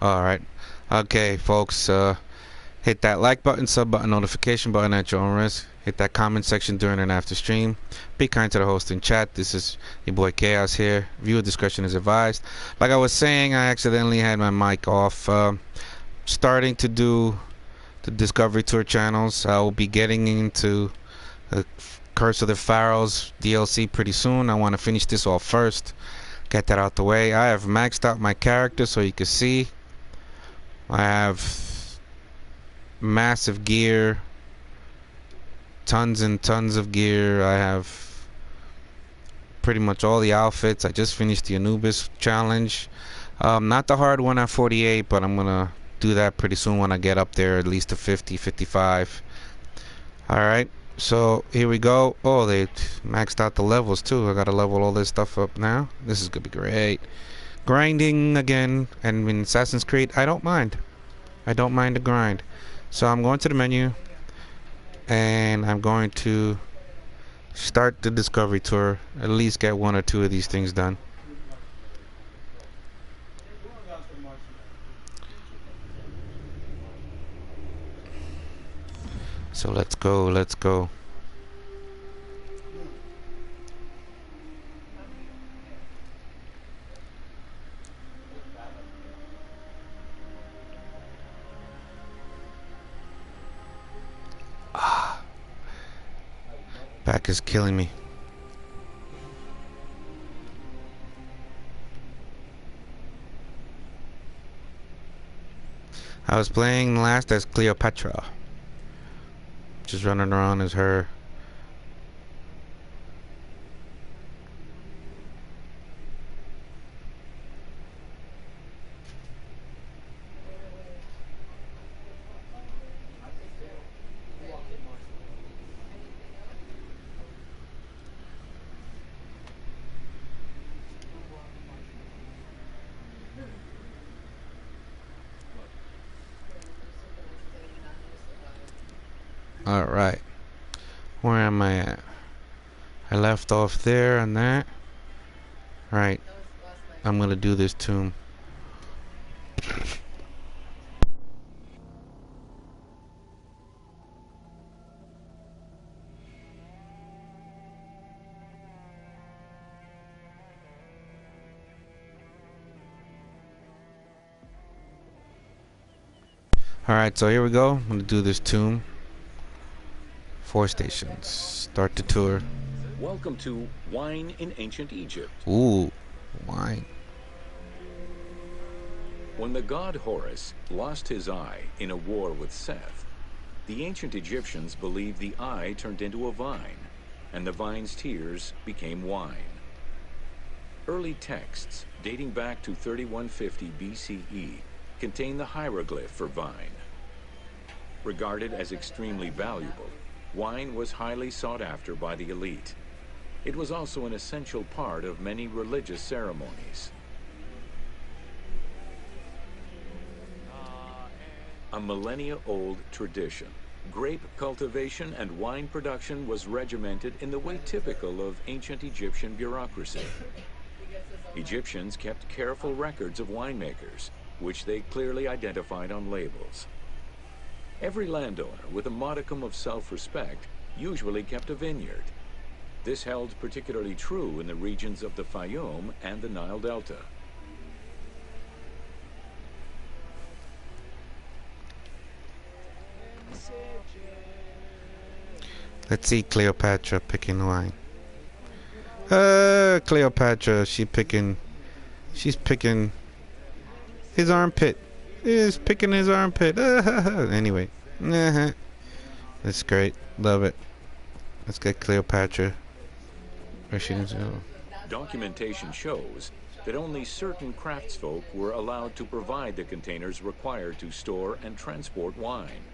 Alright. Okay, folks, hit that like button, sub button, notification button at your own risk. Hit that comment section during and after stream. Be kind to the host in chat. This is your boy Chaos here. Viewer discretion is advised. Like I was saying, I accidentally had my mic off. Starting to do the Discovery Tour channels. I will be getting into the Curse of the Pharaohs DLC pretty soon. I want to finish this off first. Get that out the way. I have maxed out my character so you can see. I have massive gear, tons and tons of gear. I have pretty much all the outfits. I just finished the Anubis challenge. Not the hard one at 48, but I'm gonna do that pretty soon when I get up there, at least to 50, 55. Alright, so here we go. Oh, they maxed out the levels too. I gotta level all this stuff up now. This is gonna be great. Grinding again, and in Assassin's Creed, I don't mind. I don't mind the grind. So I'm going to the menu, and I'm going to start the Discovery Tour. At least get one or two of these things done. So let's go, let's go. Back is killing me. I was playing last as Cleopatra. Just running around as her. Alright. Where am I at? I left off there on that. Right. I'm gonna do this tomb. Alright, so here we go. I'm gonna do this tomb. 4 stations. Start the tour. Welcome to Wine in Ancient Egypt. Ooh, wine. When the god Horus lost his eye in a war with Seth, the ancient Egyptians believed the eye turned into a vine, and the vine's tears became wine. Early texts, dating back to 3150 BCE, contain the hieroglyph for vine. Regarded as extremely valuable, wine was highly sought after by the elite. It was also an essential part of many religious ceremonies. A millennia-old tradition, grape cultivation and wine production was regimented in the way typical of ancient Egyptian bureaucracy. Egyptians kept careful records of winemakers, which they clearly identified on labels. Every landowner with a modicum of self-respect usually kept a vineyard. This held particularly true in the regions of the Fayum and the Nile Delta. Let's see Cleopatra picking wine. Cleopatra, she's picking his armpit. Is picking his armpit. Anyway. That's great. Love it. Let's get Cleopatra. Where she needs to go. Documentation shows that only certain craftsfolk were allowed to provide the containers required to store and transport wine.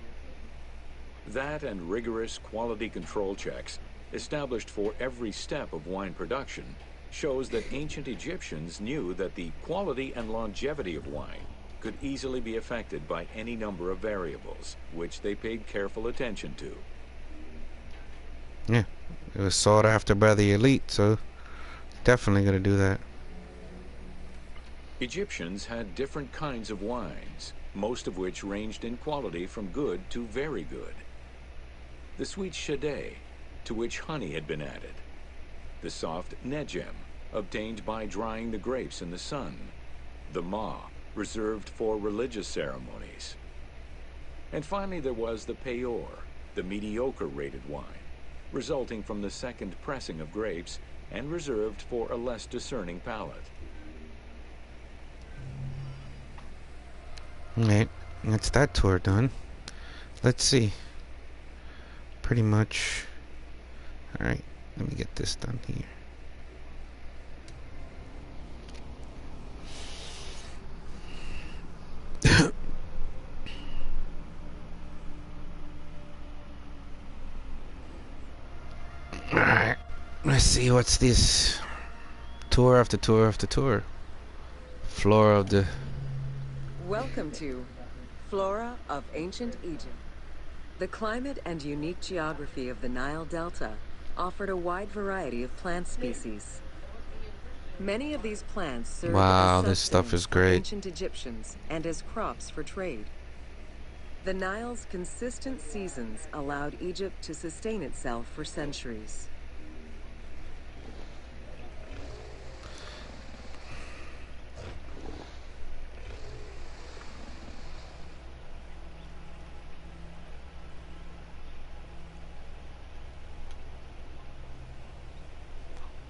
That and rigorous quality control checks established for every step of wine production shows that ancient Egyptians knew that the quality and longevity of wine could easily be affected by any number of variables, which they paid careful attention to. Yeah, it was sought after by the elite, so definitely gonna do that. Egyptians had different kinds of wines, most of which ranged in quality from good to very good. The sweet shadé, to which honey had been added. The soft nejem, obtained by drying the grapes in the sun. The ma, reserved for religious ceremonies. And finally there was the peor, the mediocre-rated wine, resulting from the second pressing of grapes and reserved for a less discerning palate. Alright, that's that tour done. Let's see. Pretty much. Alright, let me get this done here. Alright, let's see what's this. Tour after tour after tour. Flora of the... Welcome to Flora of Ancient Egypt. The climate and unique geography of the Nile Delta offered a wide variety of plant species. Many of these plants served Wow, as this stuff sustenance is for great. ancient Egyptians and as crops for trade. The Nile's consistent seasons allowed Egypt to sustain itself for centuries.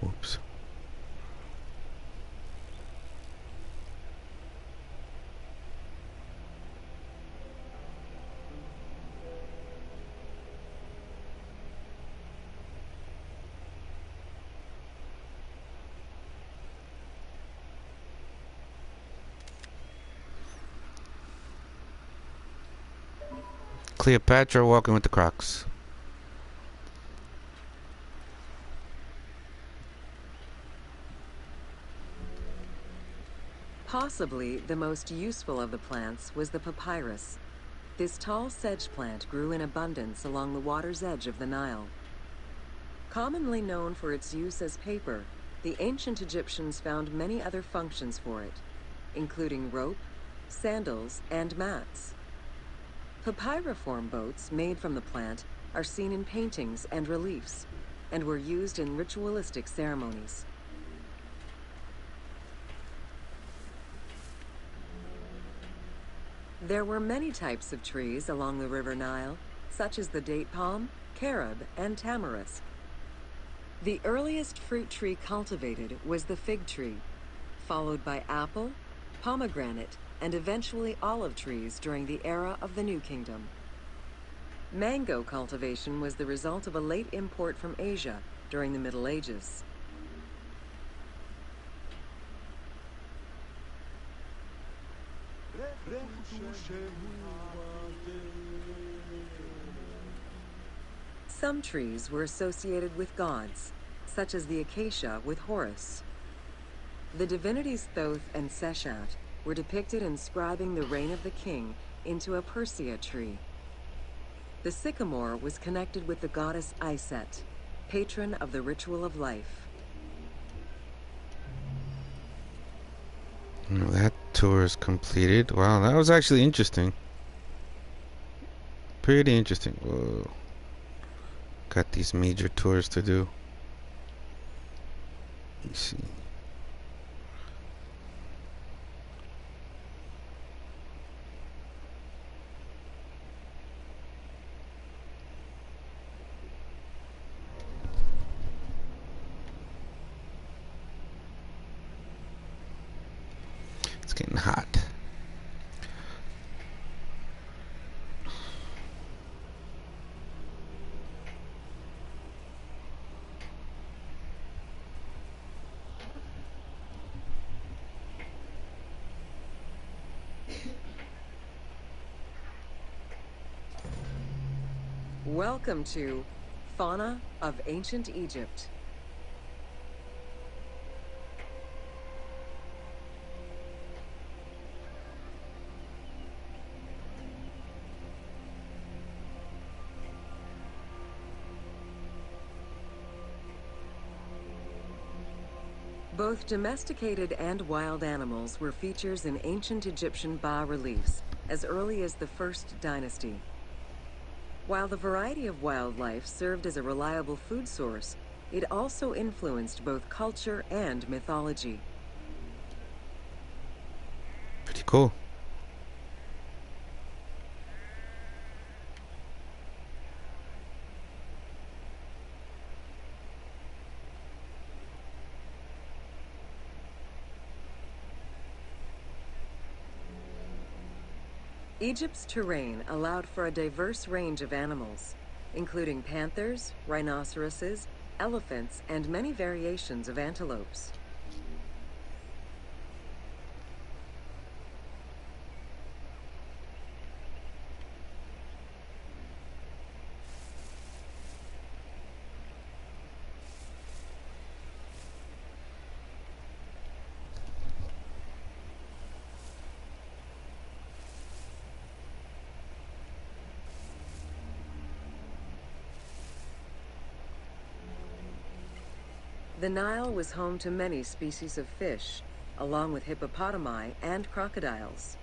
Whoops. Cleopatra walking with the Crocs. Possibly the most useful of the plants was the papyrus. This tall sedge plant grew in abundance along the water's edge of the Nile. Commonly known for its use as paper, the ancient Egyptians found many other functions for it, including rope, sandals, and mats. Papyriform boats made from the plant are seen in paintings and reliefs, and were used in ritualistic ceremonies. There were many types of trees along the River Nile, such as the date palm, carob, and tamarisk. The earliest fruit tree cultivated was the fig tree, followed by apple, pomegranate, and eventually olive trees during the era of the New Kingdom. Mango cultivation was the result of a late import from Asia during the Middle Ages. Some trees were associated with gods, such as the acacia with Horus. The divinities Thoth and Seshat were depicted inscribing the reign of the king into a Persea tree. The sycamore was connected with the goddess Iset, patron of the ritual of life. Well, that tour is completed. Wow, that was actually interesting. Pretty interesting. Whoa. Got these major tours to do. Let's see. It's getting hot. Welcome to Fauna of Ancient Egypt. Both domesticated and wild animals were features in ancient Egyptian bas-reliefs as early as the First Dynasty. While the variety of wildlife served as a reliable food source, it also influenced both culture and mythology. Pretty cool. Egypt's terrain allowed for a diverse range of animals, including panthers, rhinoceroses, elephants, and many variations of antelopes. The Nile was home to many species of fish, along with hippopotami and crocodiles.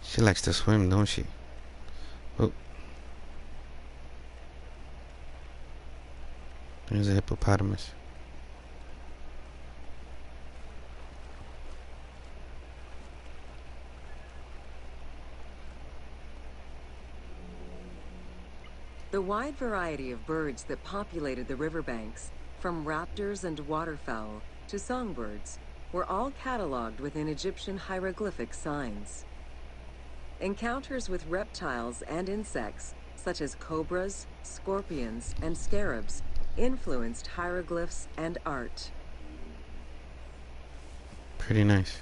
She likes to swim, don't she? Oh. There's a hippopotamus. The wide variety of birds that populated the riverbanks, from raptors and waterfowl to songbirds, were all cataloged within Egyptian hieroglyphic signs. Encounters with reptiles and insects, such as cobras, scorpions, and scarabs, influenced hieroglyphs and art. Pretty nice.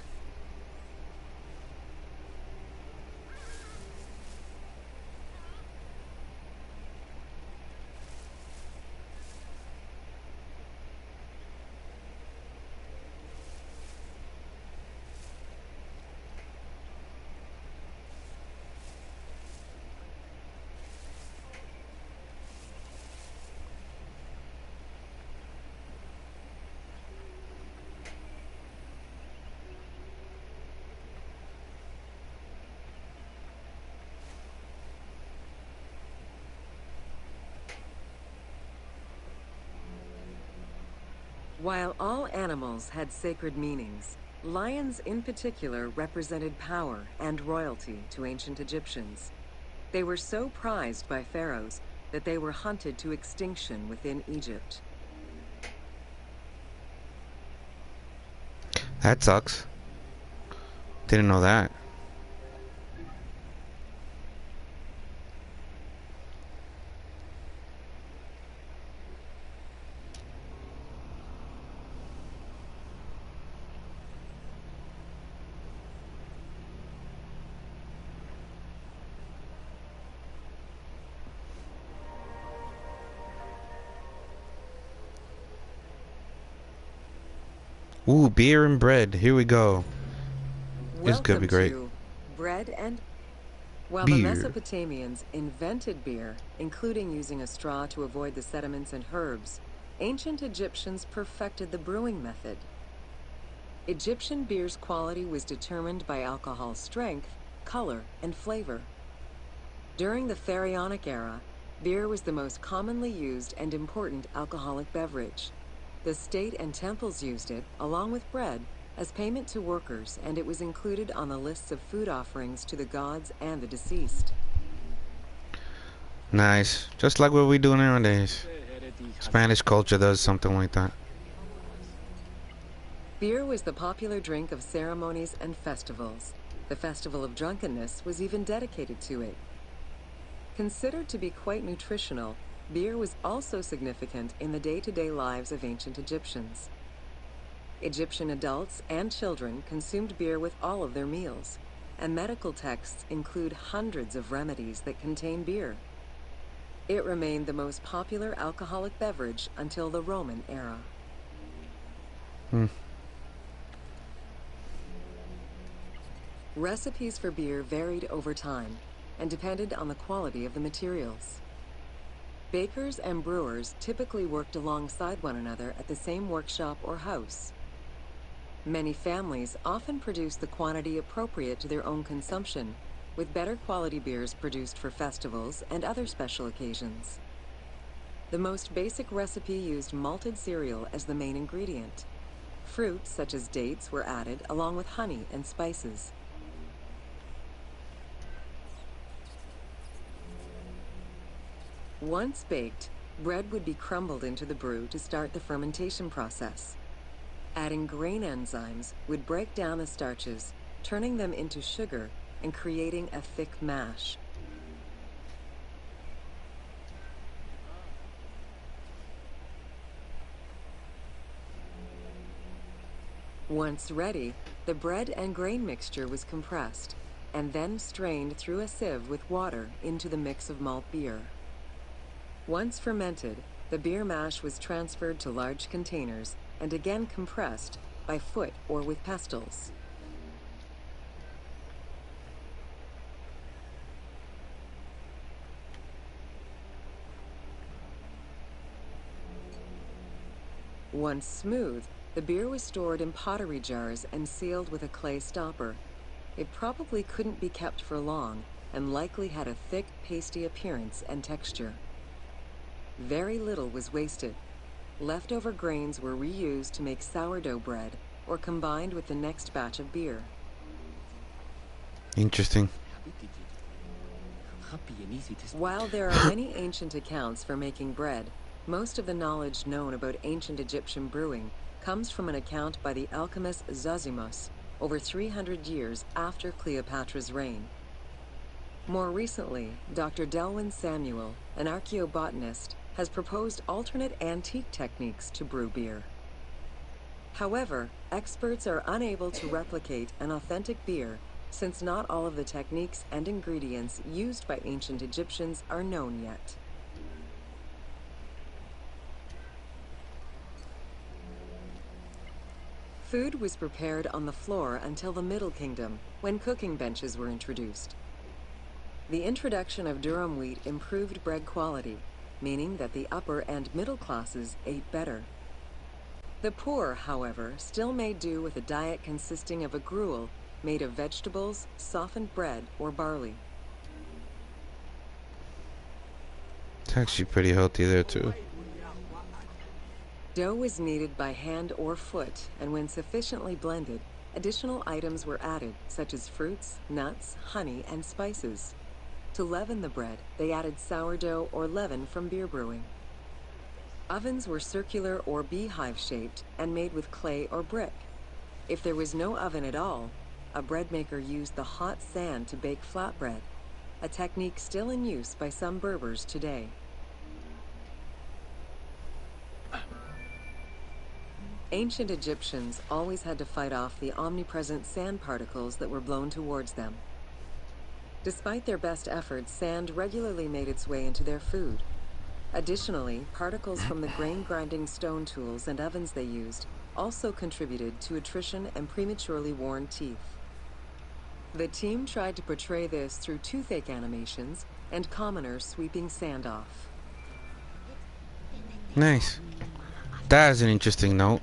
While all animals had sacred meanings, lions in particular represented power and royalty to ancient Egyptians. They were so prized by pharaohs that they were hunted to extinction within Egypt. That sucks. Didn't know that. Ooh, beer and bread. Here we go. This is gonna be great. To bread and... While Beer. the Mesopotamians invented beer, including using a straw to avoid the sediments and herbs, ancient Egyptians perfected the brewing method. Egyptian beer's quality was determined by alcohol strength, color, and flavor. During the Pharaonic era, beer was the most commonly used and important alcoholic beverage. The state and temples used it, along with bread, as payment to workers, and it was included on the lists of food offerings to the gods and the deceased. Nice. Just like what we do nowadays. Spanish culture does something like that. Beer was the popular drink of ceremonies and festivals. The Festival of Drunkenness was even dedicated to it. Considered to be quite nutritional, beer was also significant in the day-to-day lives of ancient Egyptians. Egyptian adults and children consumed beer with all of their meals, and medical texts include hundreds of remedies that contain beer. It remained the most popular alcoholic beverage until the Roman era. Recipes for beer varied over time, and depended on the quality of the materials. Bakers and brewers typically worked alongside one another at the same workshop or house. Many families often produced the quantity appropriate to their own consumption, with better quality beers produced for festivals and other special occasions. The most basic recipe used malted cereal as the main ingredient. Fruits such as dates were added along with honey and spices. Once baked, bread would be crumbled into the brew to start the fermentation process. Adding grain enzymes would break down the starches, turning them into sugar and creating a thick mash. Once ready, the bread and grain mixture was compressed and then strained through a sieve with water into the mix of malt beer. Once fermented, the beer mash was transferred to large containers and again compressed by foot or with pestles. Once smooth, the beer was stored in pottery jars and sealed with a clay stopper. It probably couldn't be kept for long and likely had a thick, pasty appearance and texture. Very little was wasted. Leftover grains were reused to make sourdough bread or combined with the next batch of beer. Interesting. While there are many ancient accounts for making bread, most of the knowledge known about ancient Egyptian brewing comes from an account by the alchemist Zosimus over 300 years after Cleopatra's reign. More recently, Dr. Delwyn Samuel, an archaeobotanist, has proposed alternate antique techniques to brew beer. However, experts are unable to replicate an authentic beer since not all of the techniques and ingredients used by ancient Egyptians are known yet. Food was prepared on the floor until the Middle Kingdom, when cooking benches were introduced. The introduction of durum wheat improved bread quality, meaning that the upper and middle classes ate better. The poor, however, still made do with a diet consisting of a gruel made of vegetables, softened bread, or barley. It's actually pretty healthy there too. Dough was kneaded by hand or foot, and when sufficiently blended, additional items were added, such as fruits, nuts, honey, and spices. To leaven the bread, they added sourdough or leaven from beer brewing. Ovens were circular or beehive-shaped and made with clay or brick. If there was no oven at all, a bread maker used the hot sand to bake flatbread, a technique still in use by some Berbers today. Ancient Egyptians always had to fight off the omnipresent sand particles that were blown towards them. Despite their best efforts, sand regularly made its way into their food. Additionally, particles from the grain-grinding stone tools and ovens they used also contributed to attrition and prematurely worn teeth. The team tried to portray this through toothache animations and commoners sweeping sand off. Nice. That is an interesting note.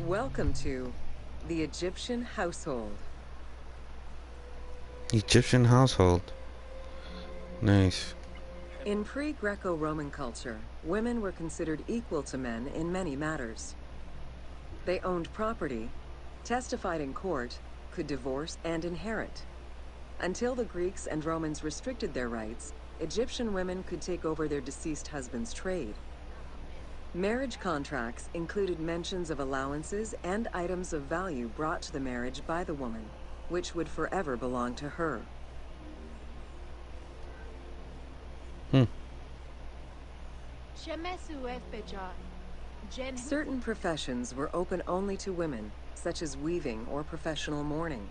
Welcome to the Egyptian household. Egyptian household. Nice. In pre-Greco-Roman culture, women were considered equal to men in many matters. They owned property, testified in court, could divorce and inherit. Until the Greeks and Romans restricted their rights, Egyptian women could take over their deceased husband's trade. Marriage contracts included mentions of allowances and items of value brought to the marriage by the woman, which would forever belong to her. Hmm. Certain professions were open only to women, such as weaving or professional mourning,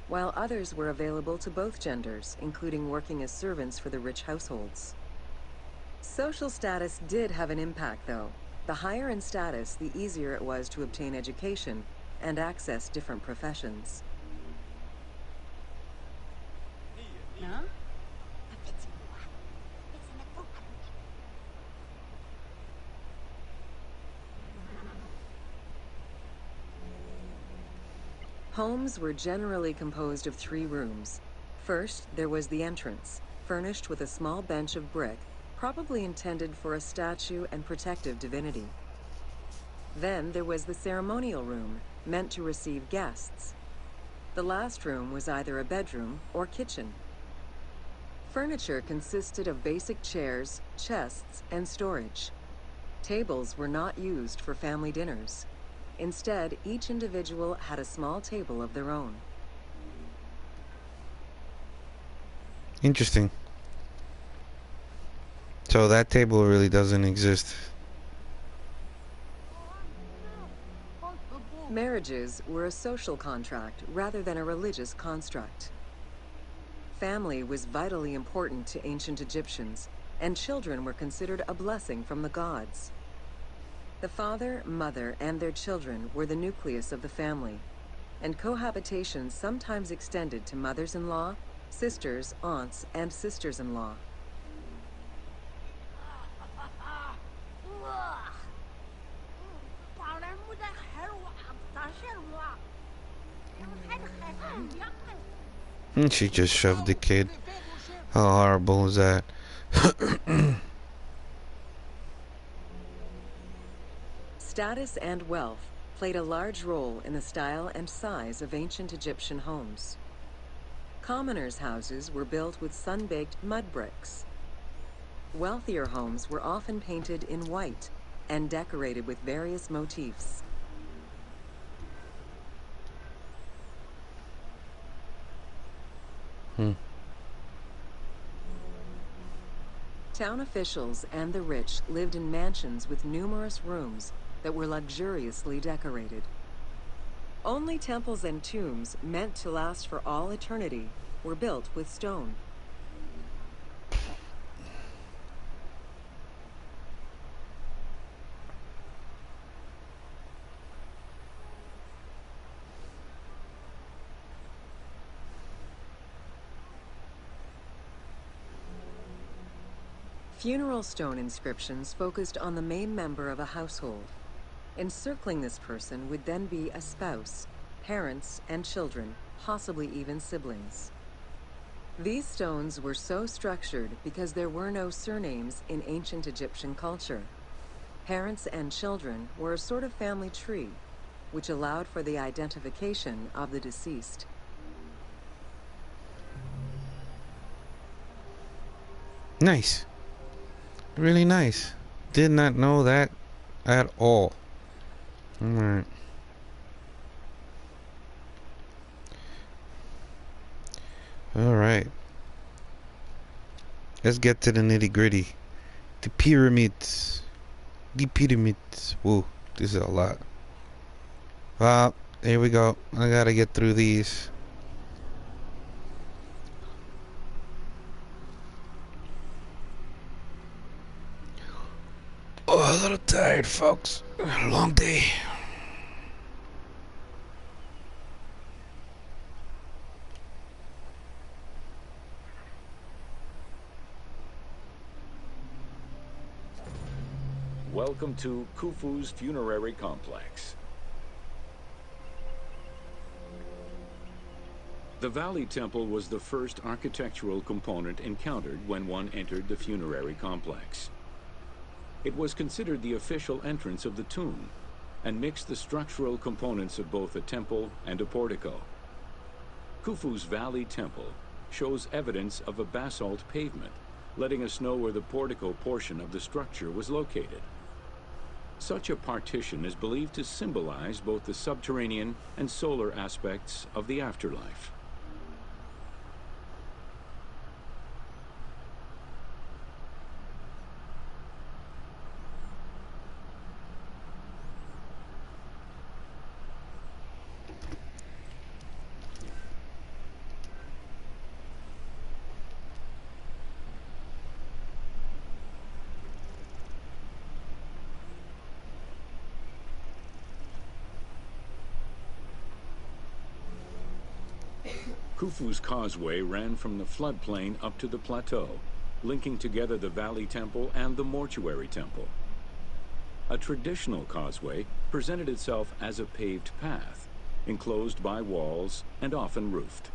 while others were available to both genders, including working as servants for the rich households. Social status did have an impact, though. The higher in status, the easier it was to obtain education and access different professions. Homes were generally composed of 3 rooms. First, there was the entrance, furnished with a small bench of brick, probably intended for a statue and protective divinity. Then there was the ceremonial room, meant to receive guests. The last room was either a bedroom or kitchen. Furniture consisted of basic chairs, chests, and storage. Tables were not used for family dinners. Instead, each individual had a small table of their own. Interesting. So that table really doesn't exist. Marriages were a social contract rather than a religious construct. Family was vitally important to ancient Egyptians, and children were considered a blessing from the gods. The father, mother, and their children were the nucleus of the family, and cohabitation sometimes extended to mothers-in-law, sisters, aunts, and sisters-in-law. And she just shoved the kid. How horrible is that? Status and wealth played a large role in the style and size of ancient Egyptian homes. Commoners' houses were built with sun-baked mud bricks. Wealthier homes were often painted in white and decorated with various motifs. Town officials and the rich lived in mansions with numerous rooms that were luxuriously decorated. Only temples and tombs meant to last for all eternity were built with stone. Funeral stone inscriptions focused on the main member of a household. Encircling this person would then be a spouse, parents, and children, possibly even siblings. These stones were so structured because there were no surnames in ancient Egyptian culture. Parents and children were a sort of family tree, which allowed for the identification of the deceased. Nice. Really nice. Did not know that at all. Alright. Alright. Let's get to the nitty gritty. The pyramids. The pyramids. Whoa, this is a lot. Well, here we go. I gotta get through these. Oh, a little tired, folks. A long day. Welcome to Khufu's funerary complex. The Valley Temple was the first architectural component encountered when one entered the funerary complex. It was considered the official entrance of the tomb and mixed the structural components of both a temple and a portico. Khufu's Valley Temple shows evidence of a basalt pavement, letting us know where the portico portion of the structure was located. Such a partition is believed to symbolize both the subterranean and solar aspects of the afterlife. Khufu's causeway ran from the floodplain up to the plateau, linking together the Valley Temple and the Mortuary Temple. A traditional causeway presented itself as a paved path, enclosed by walls and often roofed.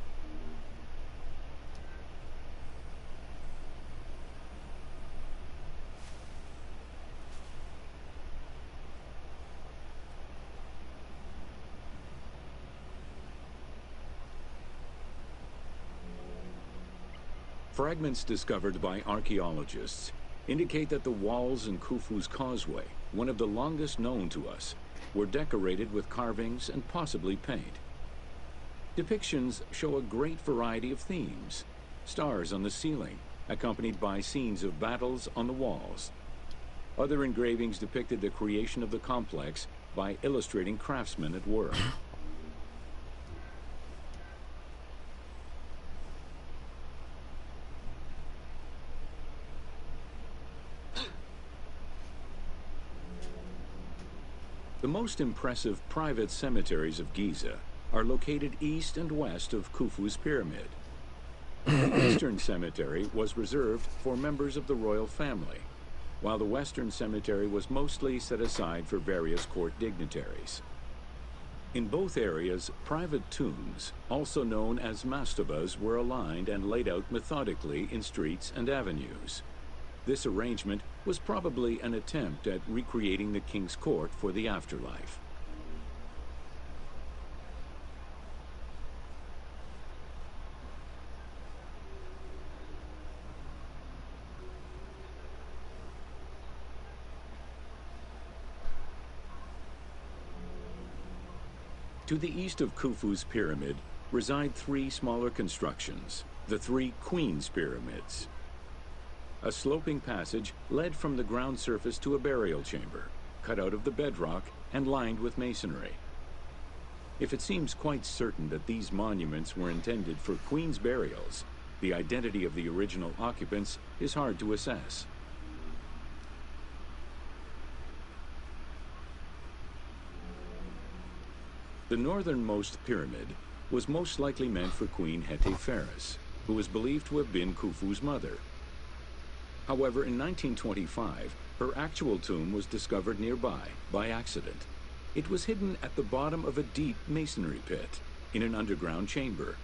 Fragments discovered by archaeologists indicate that the walls in Khufu's causeway, one of the longest known to us, were decorated with carvings and possibly paint. Depictions show a great variety of themes: stars on the ceiling, accompanied by scenes of battles on the walls. Other engravings depicted the creation of the complex by illustrating craftsmen at work. The most impressive private cemeteries of Giza are located east and west of Khufu's pyramid. The Eastern Cemetery was reserved for members of the royal family, while the Western Cemetery was mostly set aside for various court dignitaries. In both areas, private tombs, also known as mastabas, were aligned and laid out methodically in streets and avenues. This arrangement was probably an attempt at recreating the king's court for the afterlife. To the east of Khufu's pyramid reside three smaller constructions, the three Queen's Pyramids. A sloping passage led from the ground surface to a burial chamber, cut out of the bedrock and lined with masonry. If it seems quite certain that these monuments were intended for queen's burials, the identity of the original occupants is hard to assess. The northernmost pyramid was most likely meant for Queen Hetepheres, who is believed to have been Khufu's mother. However, in 1925, her actual tomb was discovered nearby by accident. It was hidden at the bottom of a deep masonry pit in an underground chamber.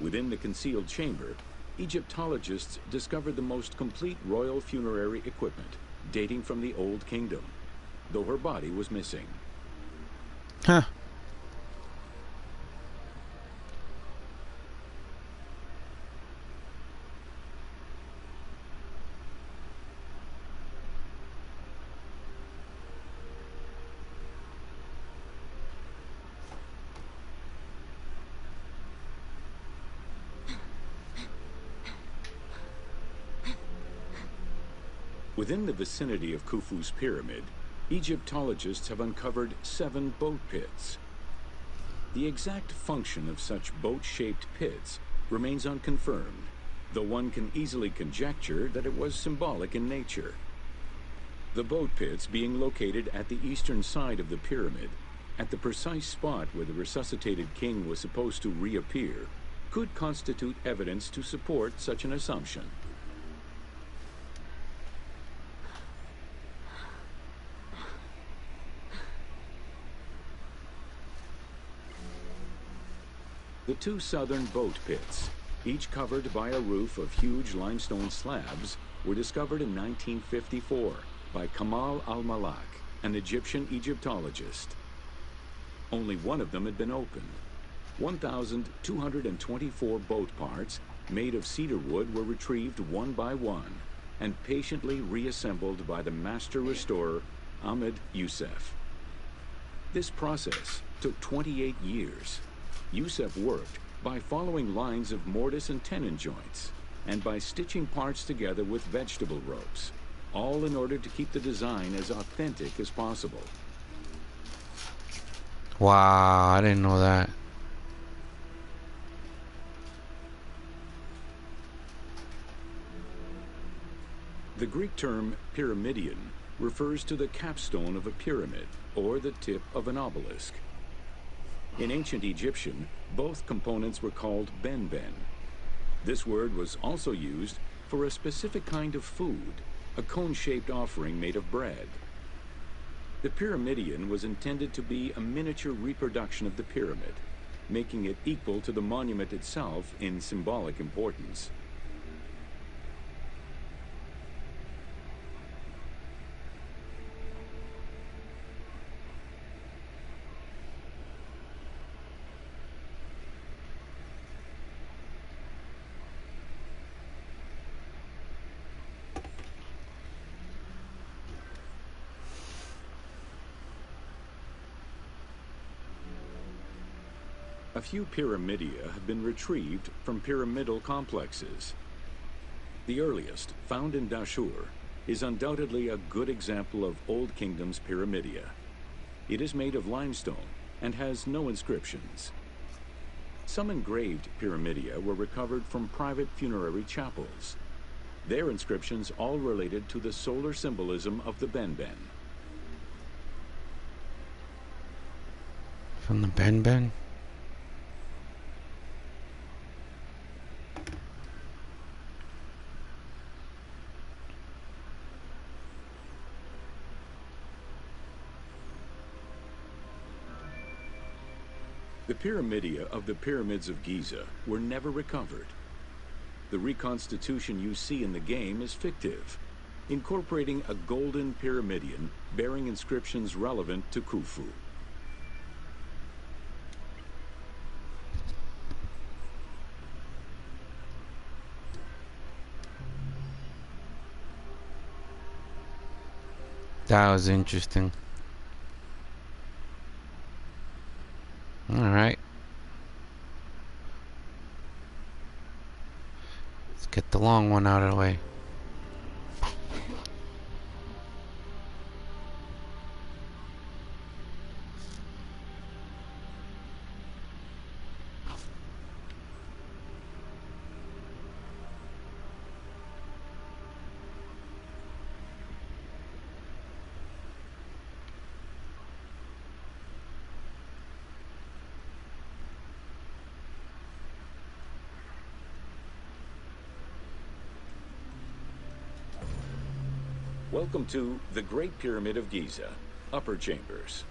Within the concealed chamber, Egyptologists discovered the most complete royal funerary equipment, dating from the Old Kingdom, though her body was missing. Huh. Within the vicinity of Khufu's pyramid, Egyptologists have uncovered 7 boat pits. The exact function of such boat-shaped pits remains unconfirmed, though one can easily conjecture that it was symbolic in nature. The boat pits being located at the eastern side of the pyramid, at the precise spot where the resuscitated king was supposed to reappear, could constitute evidence to support such an assumption. The 2 southern boat pits, each covered by a roof of huge limestone slabs, were discovered in 1954 by Kamal al-Malak, an Egyptian Egyptologist. Only one of them had been opened. 1,224 boat parts made of cedar wood were retrieved one by one and patiently reassembled by the master restorer Ahmed Youssef. This process took 28 years. Youssef worked by following lines of mortise and tenon joints, and by stitching parts together with vegetable ropes, all in order to keep the design as authentic as possible. Wow, I didn't know that. The Greek term pyramidion refers to the capstone of a pyramid, or the tip of an obelisk. In ancient Egyptian, both components were called ben-ben. This word was also used for a specific kind of food, a cone-shaped offering made of bread. The pyramidion was intended to be a miniature reproduction of the pyramid, making it equal to the monument itself in symbolic importance. A few pyramidia have been retrieved from pyramidal complexes. The earliest, found in Dashur, is undoubtedly a good example of Old Kingdom's pyramidia. It is made of limestone and has no inscriptions. Some engraved pyramidia were recovered from private funerary chapels. Their inscriptions all related to the solar symbolism of the ben-ben. From the ben-ben? The pyramidia of the pyramids of Giza were never recovered. The reconstitution you see in the game is fictive, incorporating a golden pyramidion bearing inscriptions relevant to Khufu. That was interesting. Alright. Let's get the long one out of the way. Welcome to the Great Pyramid of Giza, Upper Chambers.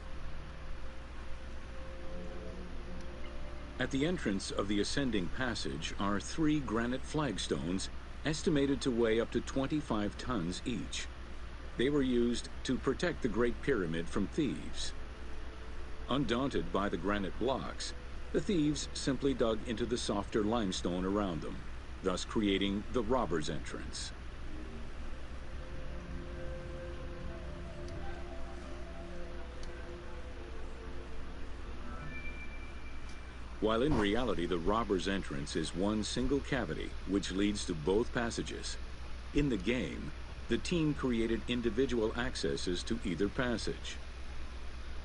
At the entrance of the ascending passage are 3 granite flagstones estimated to weigh up to 25 tons each. They were used to protect the Great Pyramid from thieves. Undaunted by the granite blocks, the thieves simply dug into the softer limestone around them, thus creating the robber's entrance. While in reality the robber's entrance is one single cavity which leads to both passages, in the game, the team created individual accesses to either passage.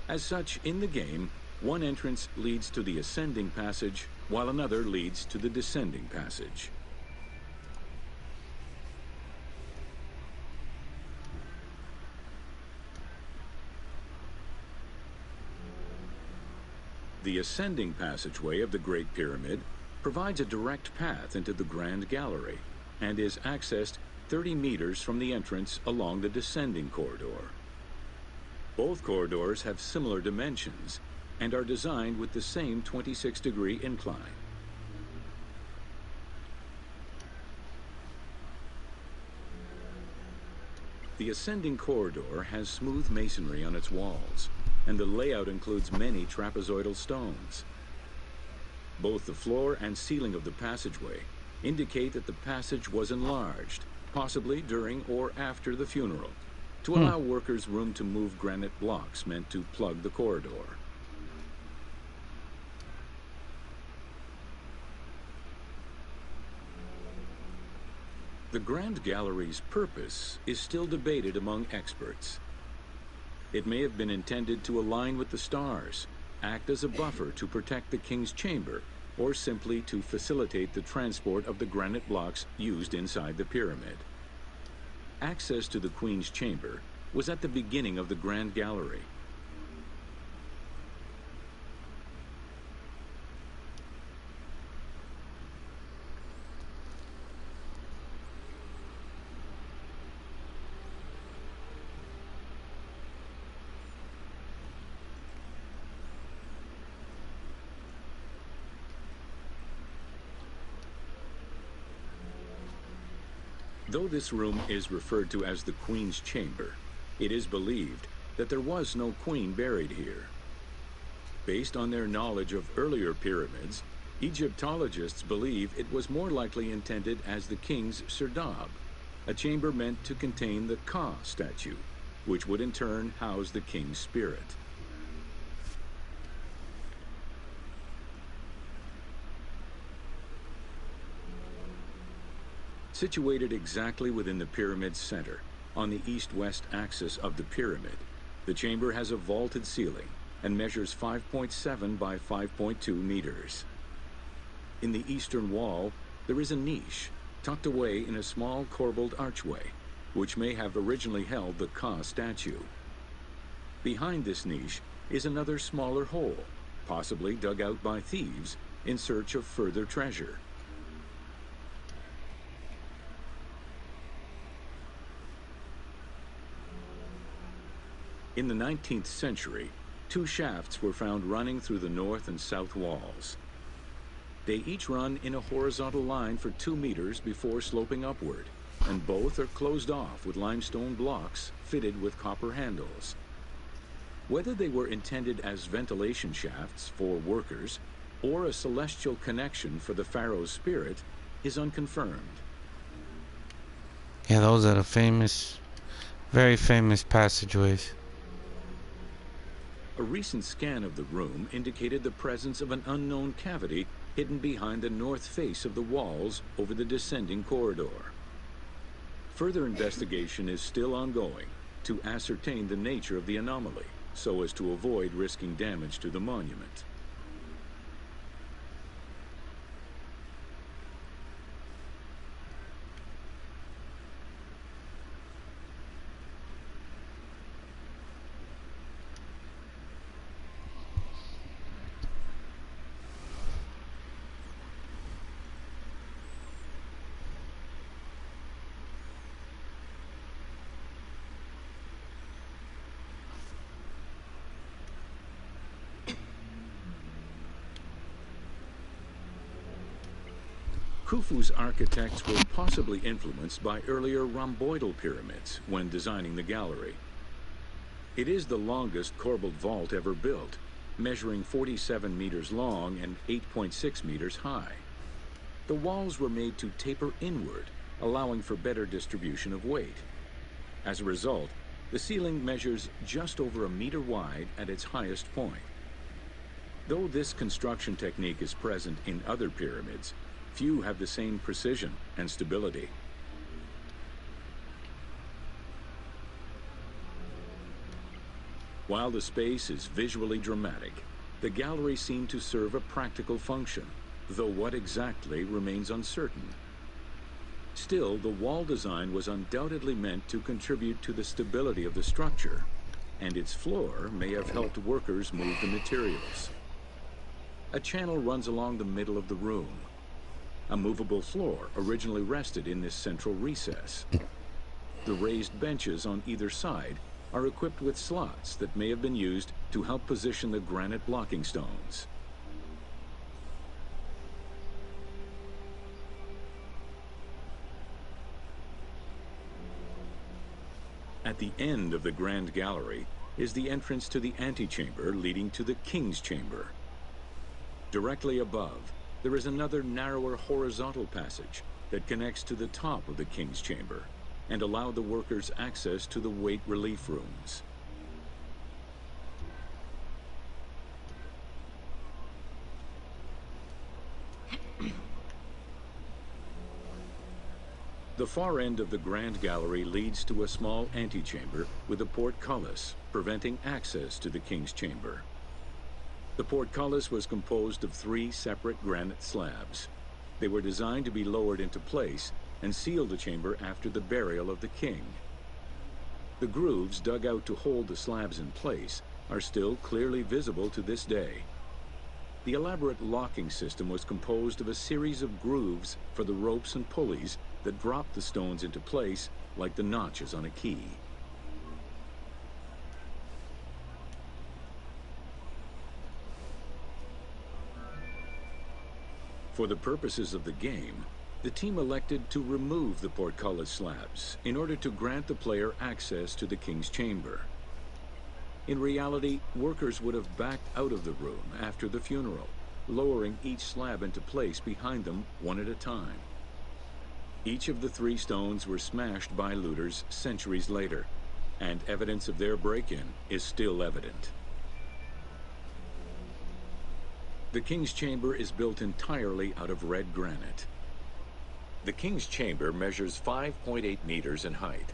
As such, in the game, one entrance leads to the ascending passage, while another leads to the descending passage. The ascending passageway of the Great Pyramid provides a direct path into the Grand Gallery and is accessed 30 meters from the entrance along the descending corridor. Both corridors have similar dimensions and are designed with the same 26-degree incline. The ascending corridor has smooth masonry on its walls, and the layout includes many trapezoidal stones. Both the floor and ceiling of the passageway indicate that the passage was enlarged, possibly during or after the funeral, to allow workers room to move granite blocks meant to plug the corridor. The Grand Gallery's purpose is still debated among experts. It may have been intended to align with the stars, act as a buffer to protect the king's chamber, or simply to facilitate the transport of the granite blocks used inside the pyramid. Access to the queen's chamber was at the beginning of the Grand Gallery. Though this room is referred to as the Queen's Chamber, it is believed that there was no queen buried here. Based on their knowledge of earlier pyramids, Egyptologists believe it was more likely intended as the king's serdab, a chamber meant to contain the Ka statue, which would in turn house the king's spirit. Situated exactly within the pyramid's center, on the east-west axis of the pyramid, the chamber has a vaulted ceiling and measures 5.7 by 5.2 meters. In the eastern wall, there is a niche tucked away in a small corbelled archway, which may have originally held the Ka statue. Behind this niche is another smaller hole, possibly dug out by thieves in search of further treasure. In the 19th century, two shafts were found running through the north and south walls. They each run in a horizontal line for 2 meters before sloping upward, and both are closed off with limestone blocks fitted with copper handles. Whether they were intended as ventilation shafts for workers or a celestial connection for the pharaoh's spirit is unconfirmed. Yeah, those are the famous, very famous passageways. A recent scan of the room indicated the presence of an unknown cavity hidden behind the north face of the walls over the descending corridor. Further investigation is still ongoing to ascertain the nature of the anomaly, so as to avoid risking damage to the monument. Khufu's architects were possibly influenced by earlier rhomboidal pyramids when designing the gallery. It is the longest corbelled vault ever built, measuring 47 meters long and 8.6 meters high. The walls were made to taper inward, allowing for better distribution of weight. As a result, the ceiling measures just over 1 meter wide at its highest point. Though this construction technique is present in other pyramids, few have the same precision and stability. While the space is visually dramatic, the gallery seemed to serve a practical function, though what exactly remains uncertain. Still, the wall design was undoubtedly meant to contribute to the stability of the structure, and its floor may have helped workers move the materials. A channel runs along the middle of the room. A movable floor originally rested in this central recess. The raised benches on either side are equipped with slots that may have been used to help position the granite blocking stones. At the end of the Grand Gallery is the entrance to the antechamber leading to the King's Chamber. Directly above, there is another narrower horizontal passage that connects to the top of the King's Chamber and allowed the workers access to the weight relief rooms. The far end of the Grand Gallery leads to a small antechamber with a portcullis, preventing access to the King's Chamber. The portcullis was composed of 3 separate granite slabs. They were designed to be lowered into place and seal the chamber after the burial of the king. The grooves dug out to hold the slabs in place are still clearly visible to this day. The elaborate locking system was composed of a series of grooves for the ropes and pulleys that dropped the stones into place like the notches on a key. For the purposes of the game, The team elected to remove the portcullis slabs in order to grant the player access to the King's Chamber. In reality, workers would have backed out of the room after the funeral, lowering each slab into place behind them one at a time. Each of the 3 stones were smashed by looters centuries later, and evidence of their break-in is still evident. The King's Chamber is built entirely out of red granite. The King's Chamber measures 5.8 meters in height.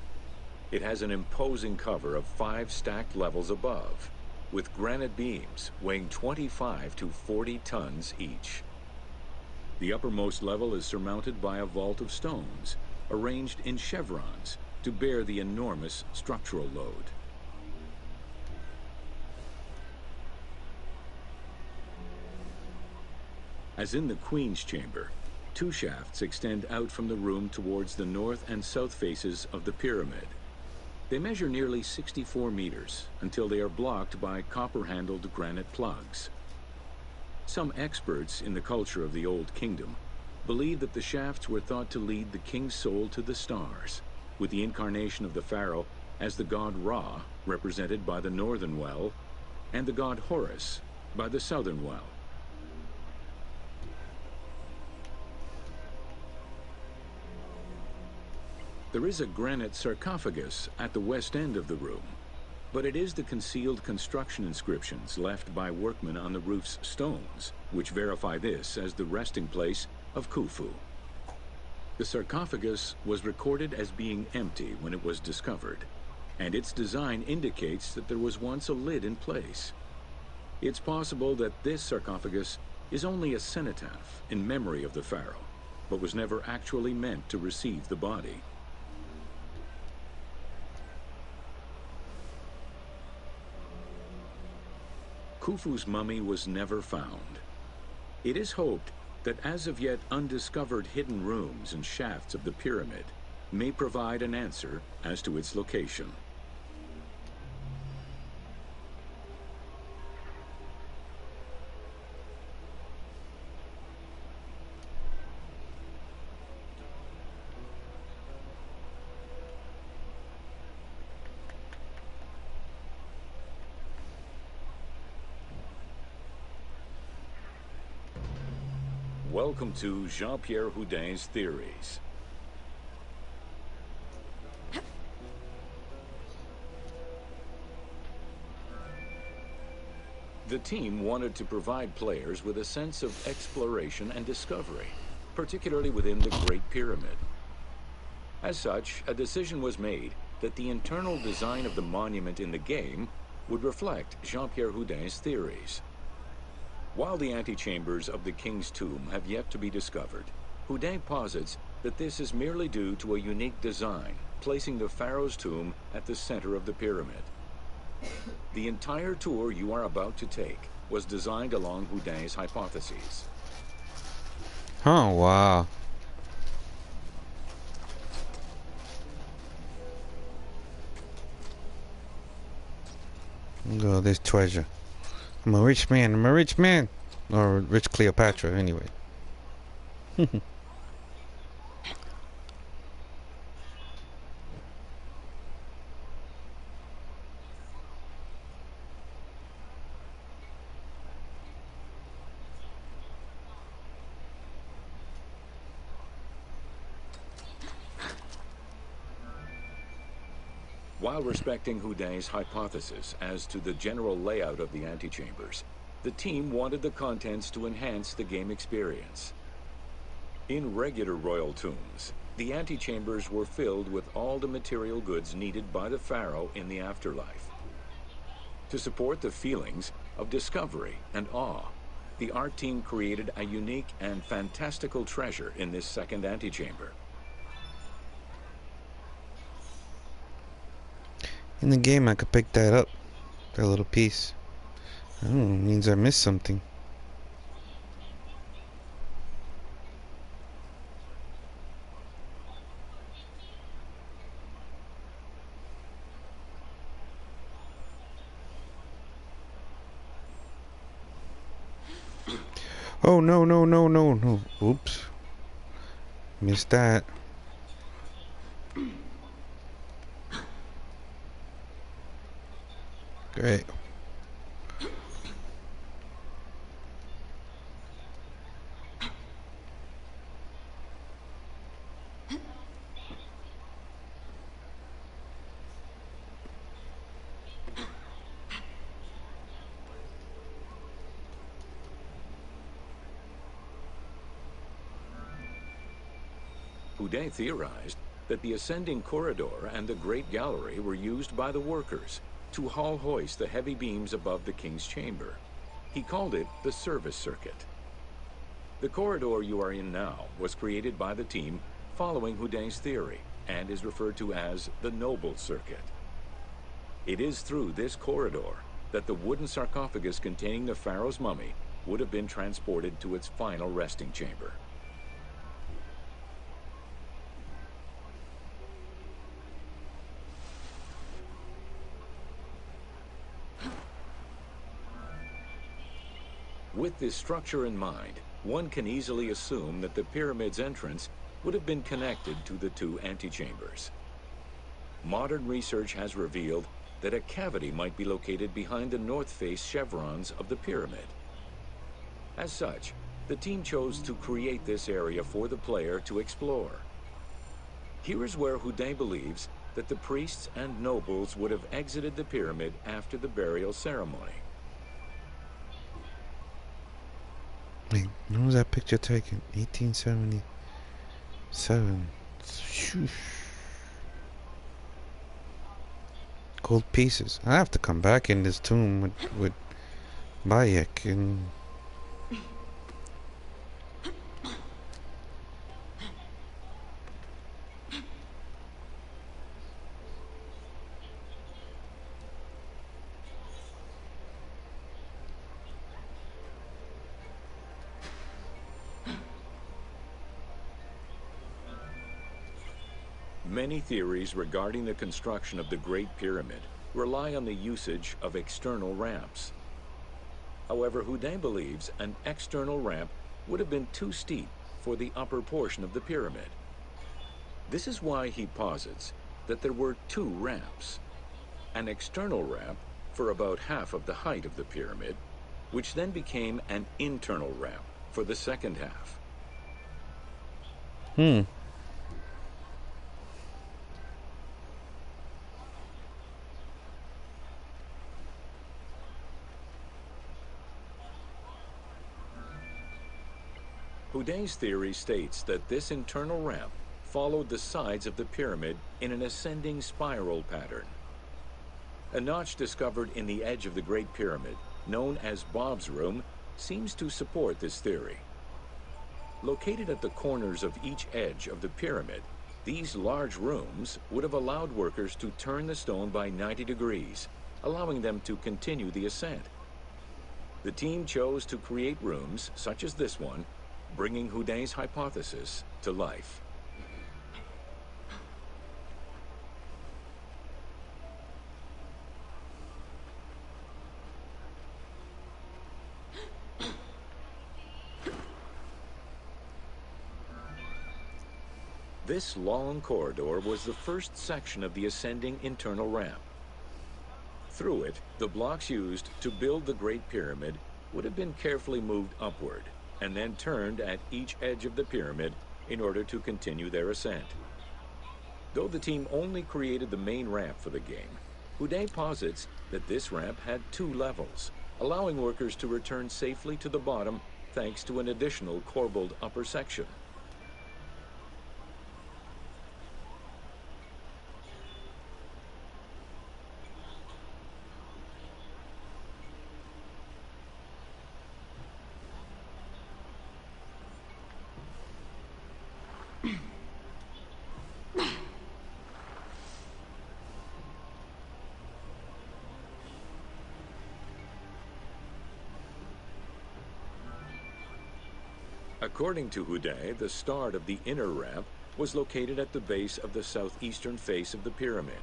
It has an imposing cover of 5 stacked levels above, with granite beams weighing 25 to 40 tons each. The uppermost level is surmounted by a vault of stones, arranged in chevrons to bear the enormous structural load. As in the Queen's Chamber, 2 shafts extend out from the room towards the north and south faces of the pyramid. They measure nearly 64 meters until they are blocked by copper-handled granite plugs. Some experts in the culture of the Old Kingdom believe that the shafts were thought to lead the king's soul to the stars, with the incarnation of the pharaoh as the god Ra, represented by the northern well, and the god Horus by the southern well. There is a granite sarcophagus at the west end of the room, but it is the concealed construction inscriptions left by workmen on the roof's stones which verify this as the resting place of Khufu. The sarcophagus was recorded as being empty when it was discovered, and its design indicates that there was once a lid in place. It's possible that this sarcophagus is only a cenotaph in memory of the pharaoh, but was never actually meant to receive the body. Khufu's mummy was never found. It is hoped that as of yet undiscovered hidden rooms and shafts of the pyramid may provide an answer as to its location. Welcome to Jean-Pierre Houdin's Theories. The team wanted to provide players with a sense of exploration and discovery, particularly within the Great Pyramid. As such, a decision was made that the internal design of the monument in the game would reflect Jean-Pierre Houdin's theories. While the antechambers of the King's Tomb have yet to be discovered, Houdin posits that this is merely due to a unique design, placing the pharaoh's tomb at the center of the pyramid. The entire tour you are about to take was designed along Houdin's hypotheses. Oh, wow. Look at all this treasure. I'm a rich man. I'm a rich man. Or rich Cleopatra, anyway. While respecting Houdin's hypothesis as to the general layout of the antechambers, the team wanted the contents to enhance the game experience. In regular royal tombs, the antechambers were filled with all the material goods needed by the pharaoh in the afterlife. To support the feelings of discovery and awe, the art team created a unique and fantastical treasure in this second antechamber. In the game, I could pick that up. That little piece. Oh, means I missed something. Oh, no, no, no, no, no. Oops. Missed that. Great. Houdet theorized that the ascending corridor and the Great Gallery were used by the workers to haul hoist the heavy beams above the King's Chamber. He called it the service circuit. The corridor you are in now was created by the team following Houdet's theory and is referred to as the Noble Circuit. It is through this corridor that the wooden sarcophagus containing the pharaoh's mummy would have been transported to its final resting chamber. With this structure in mind, one can easily assume that the pyramid's entrance would have been connected to the two antechambers. Modern research has revealed that a cavity might be located behind the north face chevrons of the pyramid. As such, the team chose to create this area for the player to explore. Here is where Houdet believes that the priests and nobles would have exited the pyramid after the burial ceremony. Wait, when was that picture taken? 1877. Shoosh. Gold pieces. I have to come back in this tomb with Bayek and... Many theories regarding the construction of the Great Pyramid rely on the usage of external ramps. However, Houdet believes an external ramp would have been too steep for the upper portion of the pyramid. This is why he posits that there were two ramps. An external ramp for about half of the height of the pyramid, which then became an internal ramp for the second half. Houdet's theory states that this internal ramp followed the sides of the pyramid in an ascending spiral pattern. A notch discovered in the edge of the Great Pyramid, known as Bob's Room, seems to support this theory. Located at the corners of each edge of the pyramid, these large rooms would have allowed workers to turn the stone by 90 degrees, allowing them to continue the ascent. The team chose to create rooms such as this one, bringing Houdet's hypothesis to life. This long corridor was the first section of the ascending internal ramp. Through it, the blocks used to build the Great Pyramid would have been carefully moved upward and then turned at each edge of the pyramid in order to continue their ascent. Though the team only created the main ramp for the game, Houdet posits that this ramp had two levels, allowing workers to return safely to the bottom thanks to an additional corbelled upper section. According to Houdet, the start of the inner ramp was located at the base of the southeastern face of the pyramid.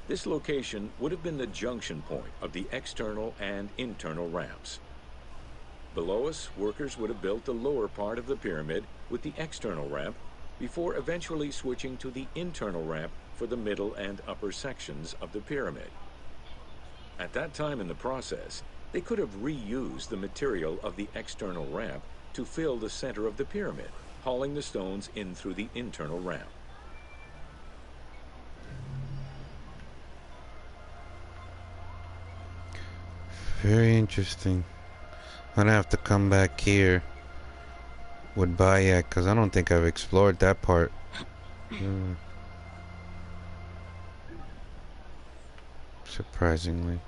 This location would have been the junction point of the external and internal ramps. Below us, workers would have built the lower part of the pyramid with the external ramp before eventually switching to the internal ramp for the middle and upper sections of the pyramid. At that time in the process, they could have reused the material of the external ramp to fill the center of the pyramid, hauling the stones in through the internal ramp. Very interesting. I'm gonna have to come back here with Bayek because I don't think I've explored that part. Surprisingly.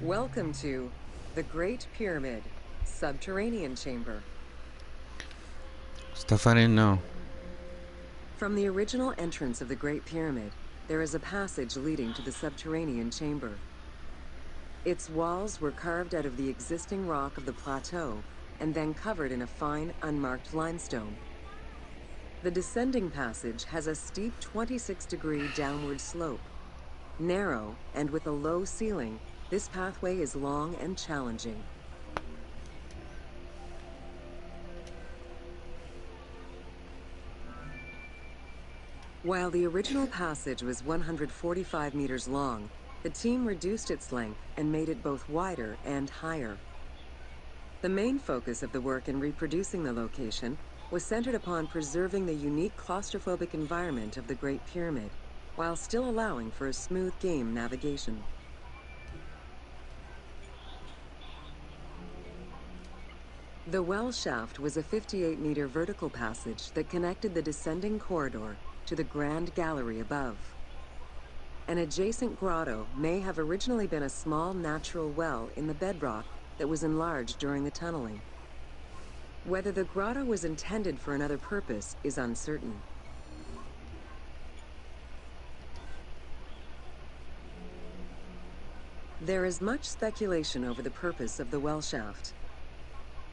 Welcome to the Great Pyramid, Subterranean Chamber. Stuff I didn't know. From the original entrance of the Great Pyramid, there is a passage leading to the subterranean chamber. Its walls were carved out of the existing rock of the plateau and then covered in a fine, unmarked limestone. The descending passage has a steep 26-degree downward slope. Narrow and with a low ceiling, this pathway is long and challenging. While the original passage was 145 meters long, the team reduced its length and made it both wider and higher. The main focus of the work in reproducing the location was centered upon preserving the unique claustrophobic environment of the Great Pyramid, while still allowing for a smooth game navigation. The well shaft was a 58-meter vertical passage that connected the descending corridor to the grand gallery above. An adjacent grotto may have originally been a small natural well in the bedrock that was enlarged during the tunneling. Whether the grotto was intended for another purpose is uncertain. There is much speculation over the purpose of the well shaft.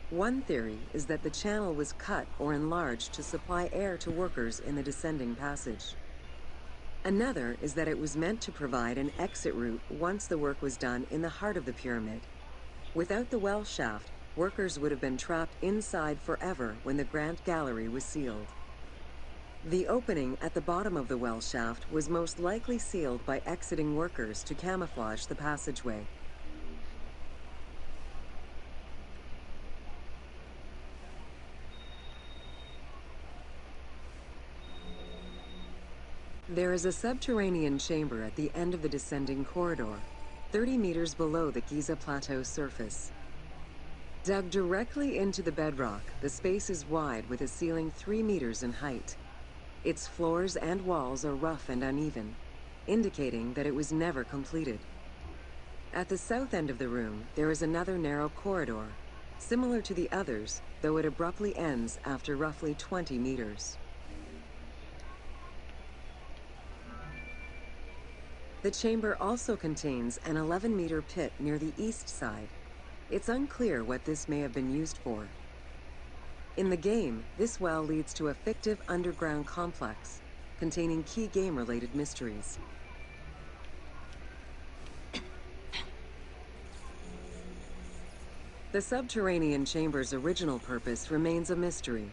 One theory is that the channel was cut or enlarged to supply air to workers in the descending passage. Another is that it was meant to provide an exit route once the work was done in the heart of the pyramid. Without the well shaft, workers would have been trapped inside forever when the grand gallery was sealed. The opening at the bottom of the well shaft was most likely sealed by exiting workers to camouflage the passageway. There is a subterranean chamber at the end of the descending corridor, 30 meters below the Giza Plateau surface. Dug directly into the bedrock, the space is wide with a ceiling 3 meters in height. Its floors and walls are rough and uneven, indicating that it was never completed. At the south end of the room, there is another narrow corridor, similar to the others, though it abruptly ends after roughly 20 meters. The chamber also contains an 11-meter pit near the east side. It's unclear what this may have been used for. In the game, this well leads to a fictive underground complex containing key game-related mysteries. The subterranean chamber's original purpose remains a mystery.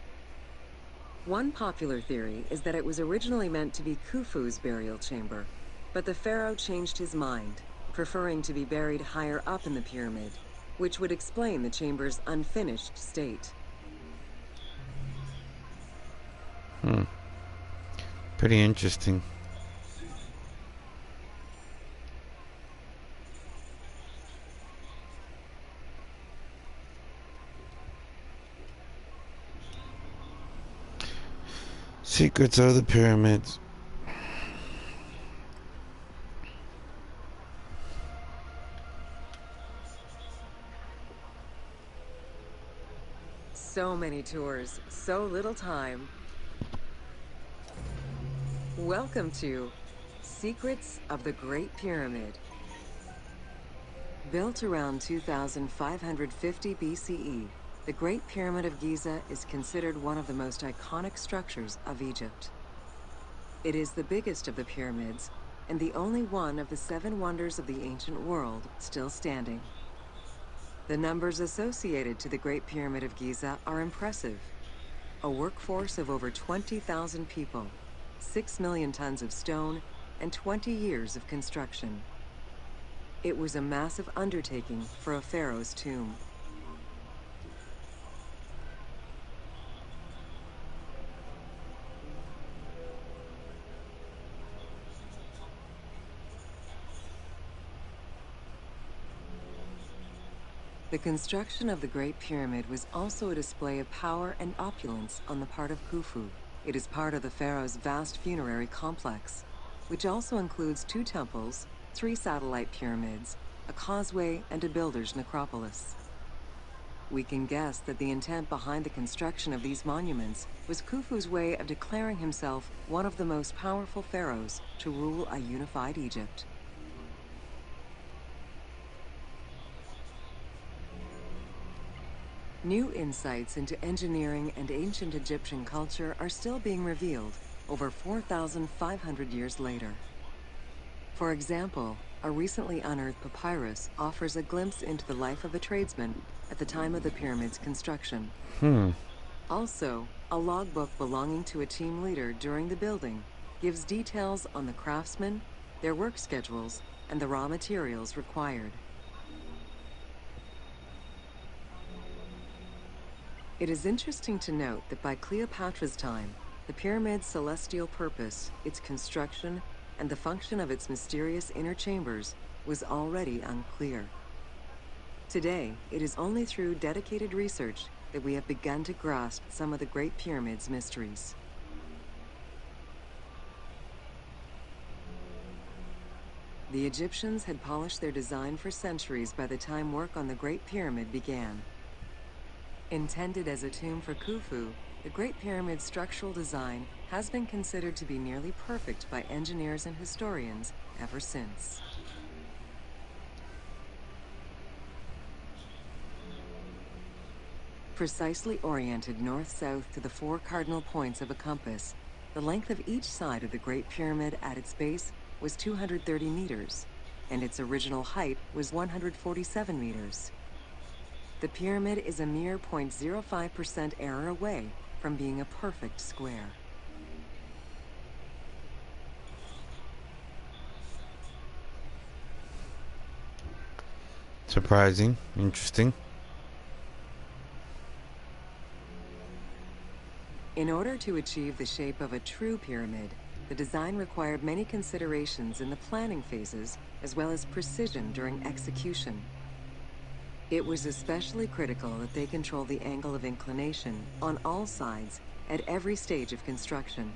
One popular theory is that it was originally meant to be Khufu's burial chamber, but the pharaoh changed his mind, preferring to be buried higher up in the pyramid, which would explain the chamber's unfinished state. Pretty interesting. Secrets of the pyramids. So many tours, so little time. Welcome to Secrets of the Great Pyramid. Built around 2550 BCE, the Great Pyramid of Giza is considered one of the most iconic structures of Egypt. It is the biggest of the pyramids and the only one of the 7 wonders of the ancient world still standing. The numbers associated to the Great Pyramid of Giza are impressive. A workforce of over 20,000 people, 6 million tons of stone, and 20 years of construction. It was a massive undertaking for a pharaoh's tomb. The construction of the Great Pyramid was also a display of power and opulence on the part of Khufu. It is part of the pharaoh's vast funerary complex, which also includes 2 temples, 3 satellite pyramids, a causeway, and a builder's necropolis. We can guess that the intent behind the construction of these monuments was Khufu's way of declaring himself one of the most powerful pharaohs to rule a unified Egypt. New insights into engineering and ancient Egyptian culture are still being revealed over 4,500 years later. For example, a recently unearthed papyrus offers a glimpse into the life of a tradesman at the time of the pyramid's construction. Also, a logbook belonging to a team leader during the building gives details on the craftsmen, their work schedules, and the raw materials required. It is interesting to note that by Cleopatra's time, the pyramid's celestial purpose, its construction, and the function of its mysterious inner chambers was already unclear. Today, it is only through dedicated research that we have begun to grasp some of the Great Pyramid's mysteries. The Egyptians had polished their design for centuries by the time work on the Great Pyramid began. Intended as a tomb for Khufu, the Great Pyramid's structural design has been considered to be nearly perfect by engineers and historians ever since. Precisely oriented north-south to the 4 cardinal points of a compass, the length of each side of the Great Pyramid at its base was 230 meters, and its original height was 147 meters. The pyramid is a mere 0.05% error away from being a perfect square. Surprising, interesting. In order to achieve the shape of a true pyramid, the design required many considerations in the planning phases, as well as precision during execution. It was especially critical that they control the angle of inclination on all sides at every stage of construction.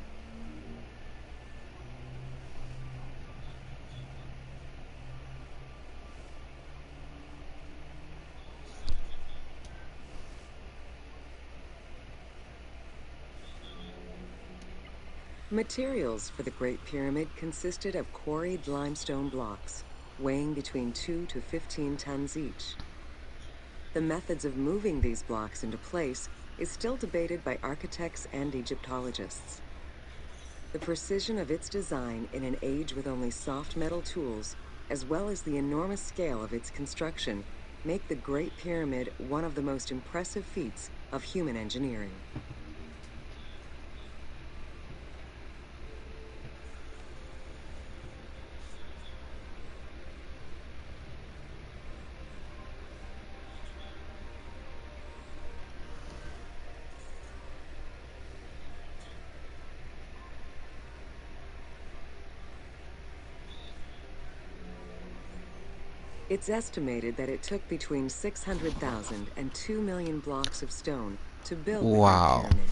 Materials for the Great Pyramid consisted of quarried limestone blocks, weighing between 2 to 15 tons each. The methods of moving these blocks into place is still debated by architects and Egyptologists. The precision of its design in an age with only soft metal tools, as well as the enormous scale of its construction, make the Great Pyramid one of the most impressive feats of human engineering. It's estimated that it took between 600,000 and 2 million blocks of stone to build the Great Pyramid.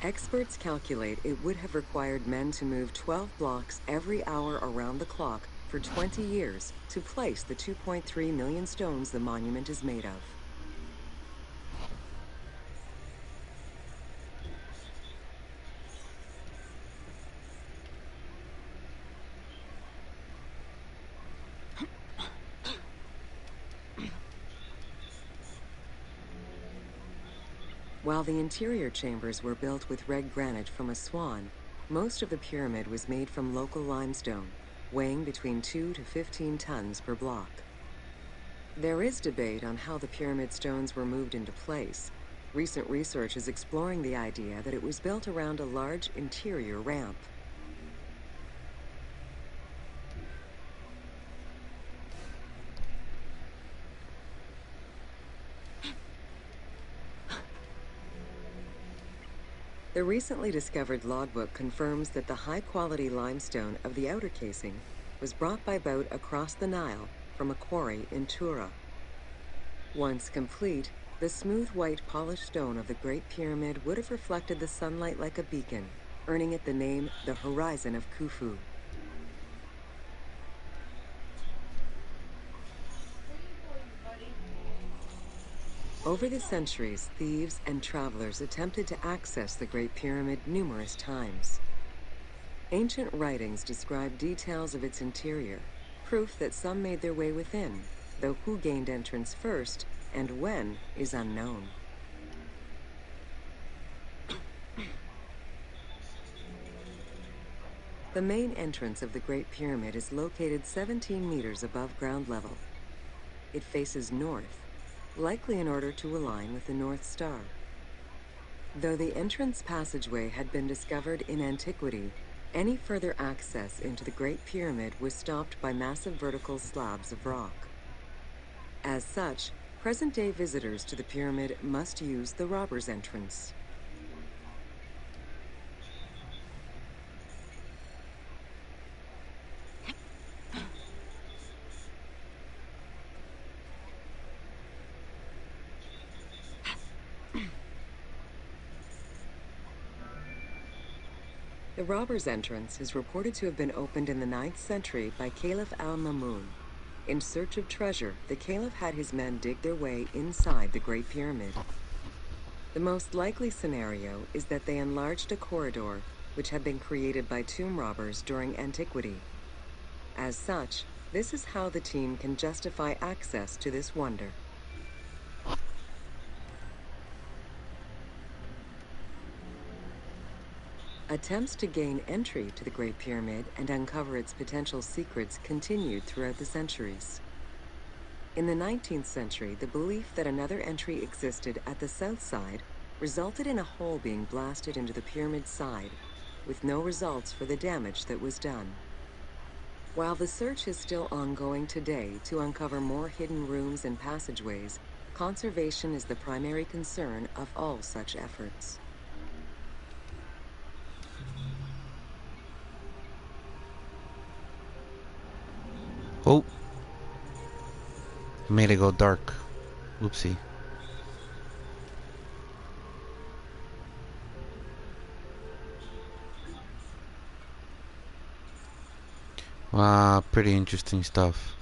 Experts calculate it would have required men to move 12 blocks every hour around the clock for 20 years to place the 2.3 million stones the monument is made of. While the interior chambers were built with red granite from Aswan, most of the pyramid was made from local limestone, weighing between 2 to 15 tons per block. There is debate on how the pyramid stones were moved into place. Recent research is exploring the idea that it was built around a large interior ramp. The recently discovered logbook confirms that the high-quality limestone of the outer casing was brought by boat across the Nile from a quarry in Tura. Once complete, the smooth white polished stone of the Great Pyramid would have reflected the sunlight like a beacon, earning it the name the Horizon of Khufu. Over the centuries, thieves and travelers attempted to access the Great Pyramid numerous times. Ancient writings describe details of its interior, proof that some made their way within, though who gained entrance first and when is unknown. The main entrance of the Great Pyramid is located 17 meters above ground level. It faces north, likely in order to align with the North Star. Though the entrance passageway had been discovered in antiquity, any further access into the Great Pyramid was stopped by massive vertical slabs of rock. As such, present-day visitors to the pyramid must use the robber's entrance. The robber's entrance is reported to have been opened in the 9th century by Caliph al-Mamun. In search of treasure, the Caliph had his men dig their way inside the Great Pyramid. The most likely scenario is that they enlarged a corridor which had been created by tomb robbers during antiquity. As such, this is how the team can justify access to this wonder. Attempts to gain entry to the Great Pyramid and uncover its potential secrets continued throughout the centuries. In the 19th century, the belief that another entry existed at the south side resulted in a hole being blasted into the pyramid's side, with no results for the damage that was done. While the search is still ongoing today to uncover more hidden rooms and passageways, conservation is the primary concern of all such efforts. Oh, made it go dark. Oopsie. Wow, pretty interesting stuff.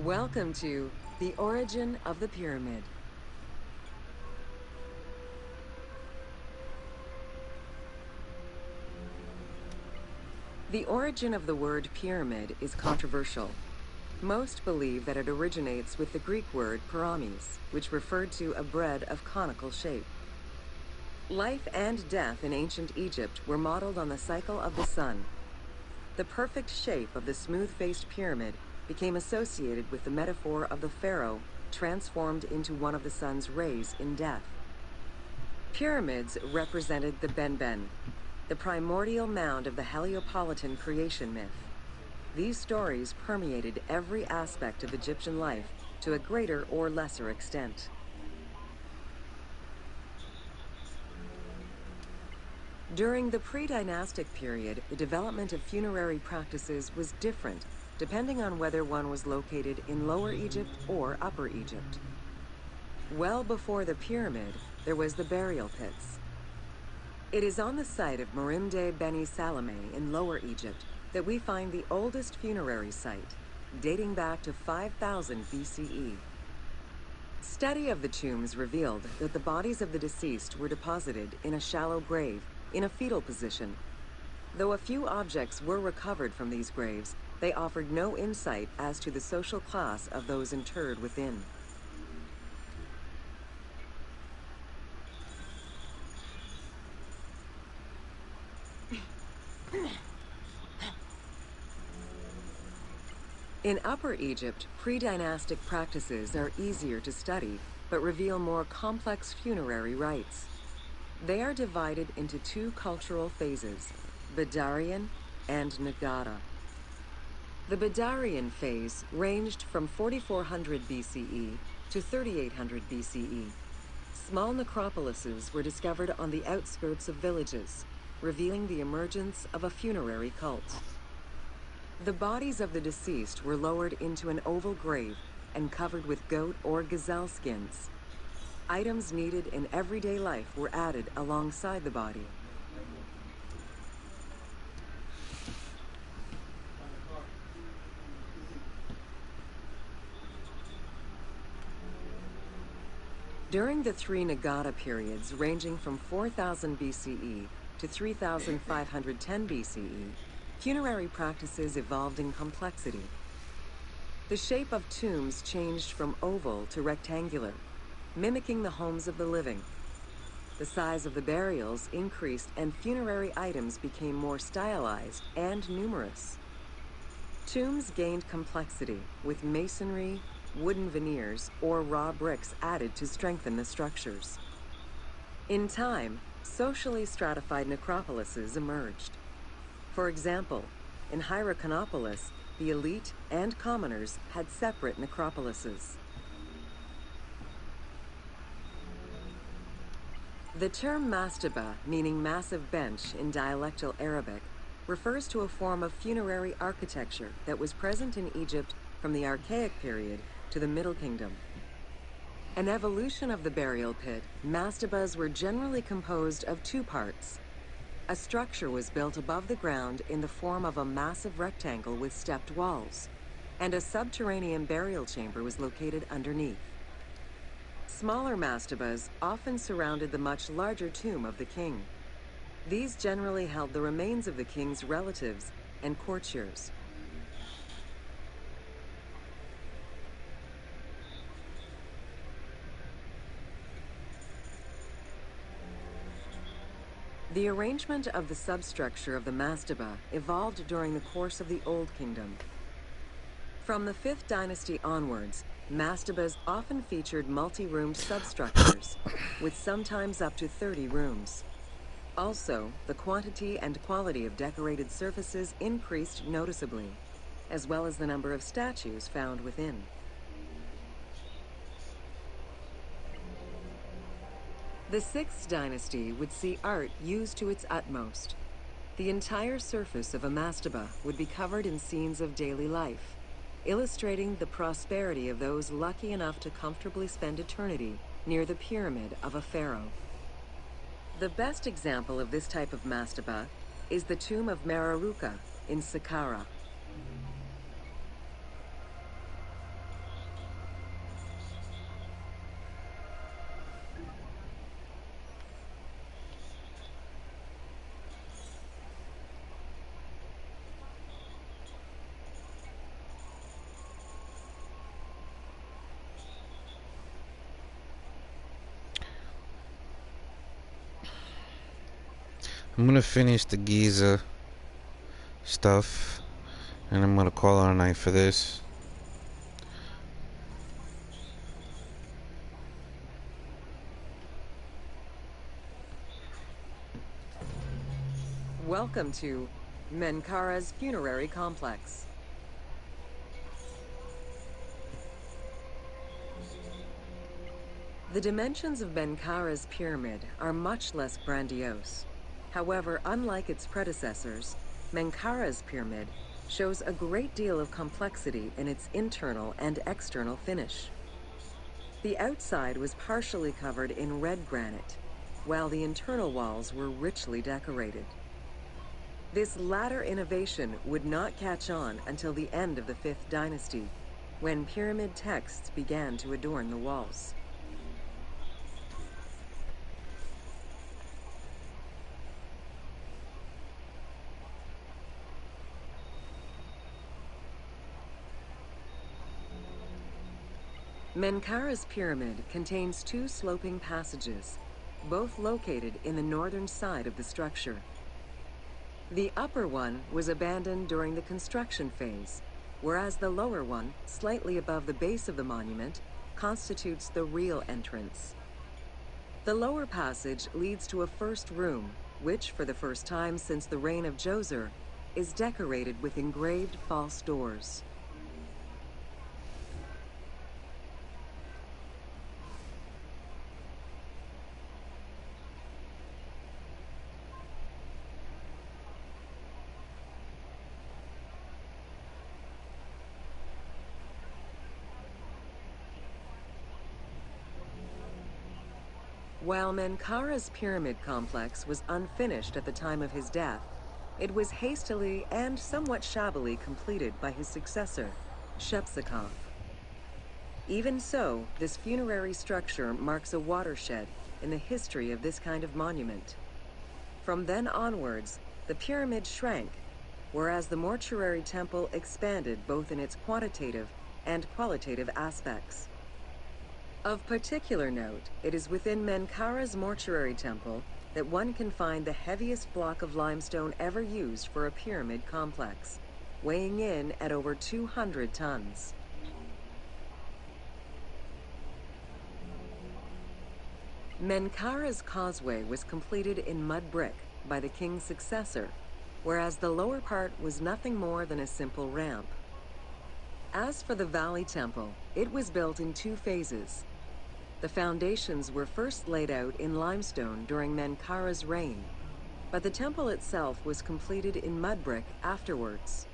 Welcome to The Origin of the Pyramid. The origin of the word pyramid is controversial. Most believe that it originates with the Greek word pyramis, which referred to a bread of conical shape. Life and death in ancient Egypt were modeled on the cycle of the sun. The perfect shape of the smooth-faced pyramid became associated with the metaphor of the pharaoh transformed into one of the sun's rays in death. Pyramids represented the Benben, the primordial mound of the Heliopolitan creation myth. These stories permeated every aspect of Egyptian life to a greater or lesser extent. During the pre-dynastic period, the development of funerary practices was different, depending on whether one was located in Lower Egypt or Upper Egypt. Well before the pyramid, there was the burial pits. It is on the site of Merimde Beni Salameh in Lower Egypt that we find the oldest funerary site, dating back to 5000 BCE. Study of the tombs revealed that the bodies of the deceased were deposited in a shallow grave, in a fetal position. Though a few objects were recovered from these graves, they offered no insight as to the social class of those interred within. In Upper Egypt, pre-dynastic practices are easier to study, but reveal more complex funerary rites. They are divided into two cultural phases, Badarian and Nagata. The Badarian phase ranged from 4400 BCE to 3800 BCE. Small necropolises were discovered on the outskirts of villages, revealing the emergence of a funerary cult. The bodies of the deceased were lowered into an oval grave and covered with goat or gazelle skins. Items needed in everyday life were added alongside the body. During the three Nagata periods ranging from 4000 BCE to 3510 BCE, funerary practices evolved in complexity. The shape of tombs changed from oval to rectangular, mimicking the homes of the living. The size of the burials increased and funerary items became more stylized and numerous. Tombs gained complexity with masonry, wooden veneers, or raw bricks added to strengthen the structures. In time, socially stratified necropolises emerged. For example, in Hyrcanopolis, the elite and commoners had separate necropolises. The term mastaba, meaning massive bench in dialectal Arabic, refers to a form of funerary architecture that was present in Egypt from the Archaic period to the Middle Kingdom. An evolution of the burial pit, mastabas were generally composed of two parts. A structure was built above the ground in the form of a massive rectangle with stepped walls, and a subterranean burial chamber was located underneath. Smaller mastabas often surrounded the much larger tomb of the king. These generally held the remains of the king's relatives and courtiers. The arrangement of the substructure of the mastaba evolved during the course of the Old Kingdom. From the 5th dynasty onwards, mastabas often featured multi-roomed substructures, with sometimes up to 30 rooms. Also, the quantity and quality of decorated surfaces increased noticeably, as well as the number of statues found within. The 6th dynasty would see art used to its utmost. The entire surface of a mastaba would be covered in scenes of daily life, illustrating the prosperity of those lucky enough to comfortably spend eternity near the pyramid of a pharaoh. The best example of this type of mastaba is the tomb of Mereruka in Saqqara. I'm gonna finish the Giza stuff, and I'm gonna call it a night for this. Welcome to Menkaura's funerary complex. The dimensions of Menkaura's pyramid are much less grandiose. However, unlike its predecessors, Menkaura's pyramid shows a great deal of complexity in its internal and external finish. The outside was partially covered in red granite, while the internal walls were richly decorated. This latter innovation would not catch on until the end of the 5th dynasty, when pyramid texts began to adorn the walls. Menkaura's pyramid contains two sloping passages, both located in the northern side of the structure. The upper one was abandoned during the construction phase, whereas the lower one, slightly above the base of the monument, constitutes the real entrance. The lower passage leads to a first room, which, for the first time since the reign of Djoser, is decorated with engraved false doors. While Menkaura's pyramid complex was unfinished at the time of his death, it was hastily and somewhat shabbily completed by his successor, Shepsakov. Even so, this funerary structure marks a watershed in the history of this kind of monument. From then onwards, the pyramid shrank, whereas the mortuary temple expanded both in its quantitative and qualitative aspects. Of particular note, it is within Menkaura's mortuary temple that one can find the heaviest block of limestone ever used for a pyramid complex, weighing in at over 200 tons. Menkaura's causeway was completed in mud brick by the king's successor, whereas the lower part was nothing more than a simple ramp. As for the Valley Temple, it was built in two phases. The foundations were first laid out in limestone during Menkaura's reign, but the temple itself was completed in mud brick afterwards.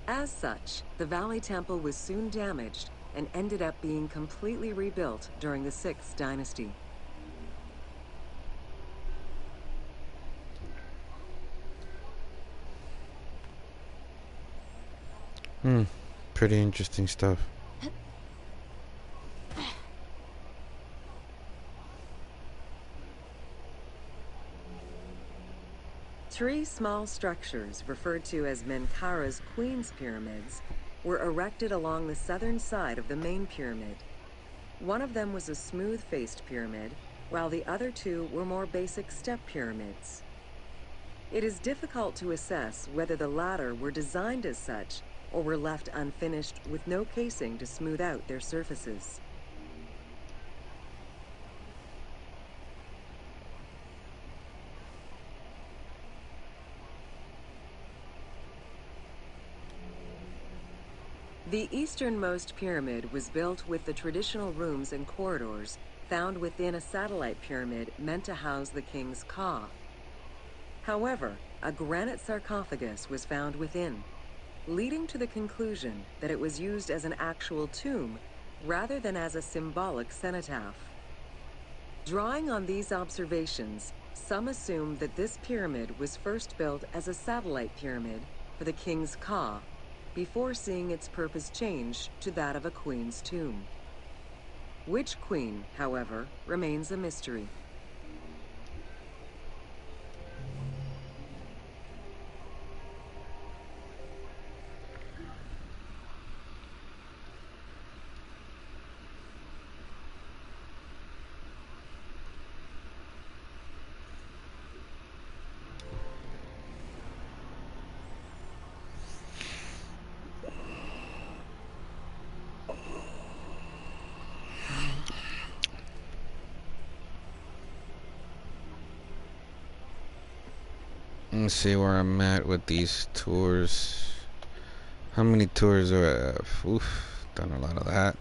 As such, the Valley Temple was soon damaged and ended up being completely rebuilt during the 6th dynasty. Pretty interesting stuff. Three small structures, referred to as Menkaura's Queen's Pyramids, were erected along the southern side of the main pyramid. One of them was a smooth-faced pyramid, while the other two were more basic step pyramids. It is difficult to assess whether the latter were designed as such or were left unfinished with no casing to smooth out their surfaces. The easternmost pyramid was built with the traditional rooms and corridors found within a satellite pyramid meant to house the king's Ka. However, a granite sarcophagus was found within, leading to the conclusion that it was used as an actual tomb rather than as a symbolic cenotaph. Drawing on these observations, some assume that this pyramid was first built as a satellite pyramid for the king's Ka, before seeing its purpose change to that of a queen's tomb. Which queen, however, remains a mystery. Let's see where I'm at with these tours. How many tours do I have? Oof, done a lot of that.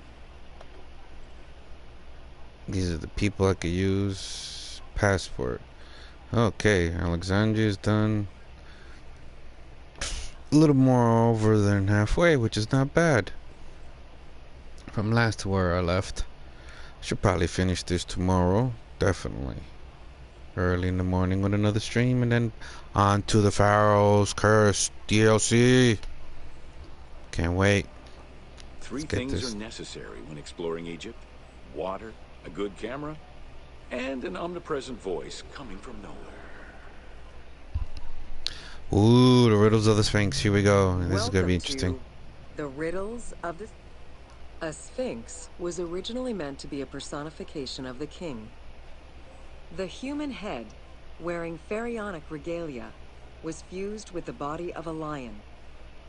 These are the people I could use. Passport. Okay, Alexandria is done. A little more over than halfway, which is not bad. From last to where I left. Should probably finish this tomorrow. Definitely. Early in the morning with another stream, and then on to the Pharaoh's Curse DLC. Can't wait. Three things are necessary when exploring Egypt: water, a good camera, and an omnipresent voice coming from nowhere. Ooh, the riddles of the Sphinx. Here we go. This is gonna be Welcome interesting. to the riddles of the... A sphinx was originally meant to be a personification of the king. The human head, wearing pharaonic regalia, was fused with the body of a lion,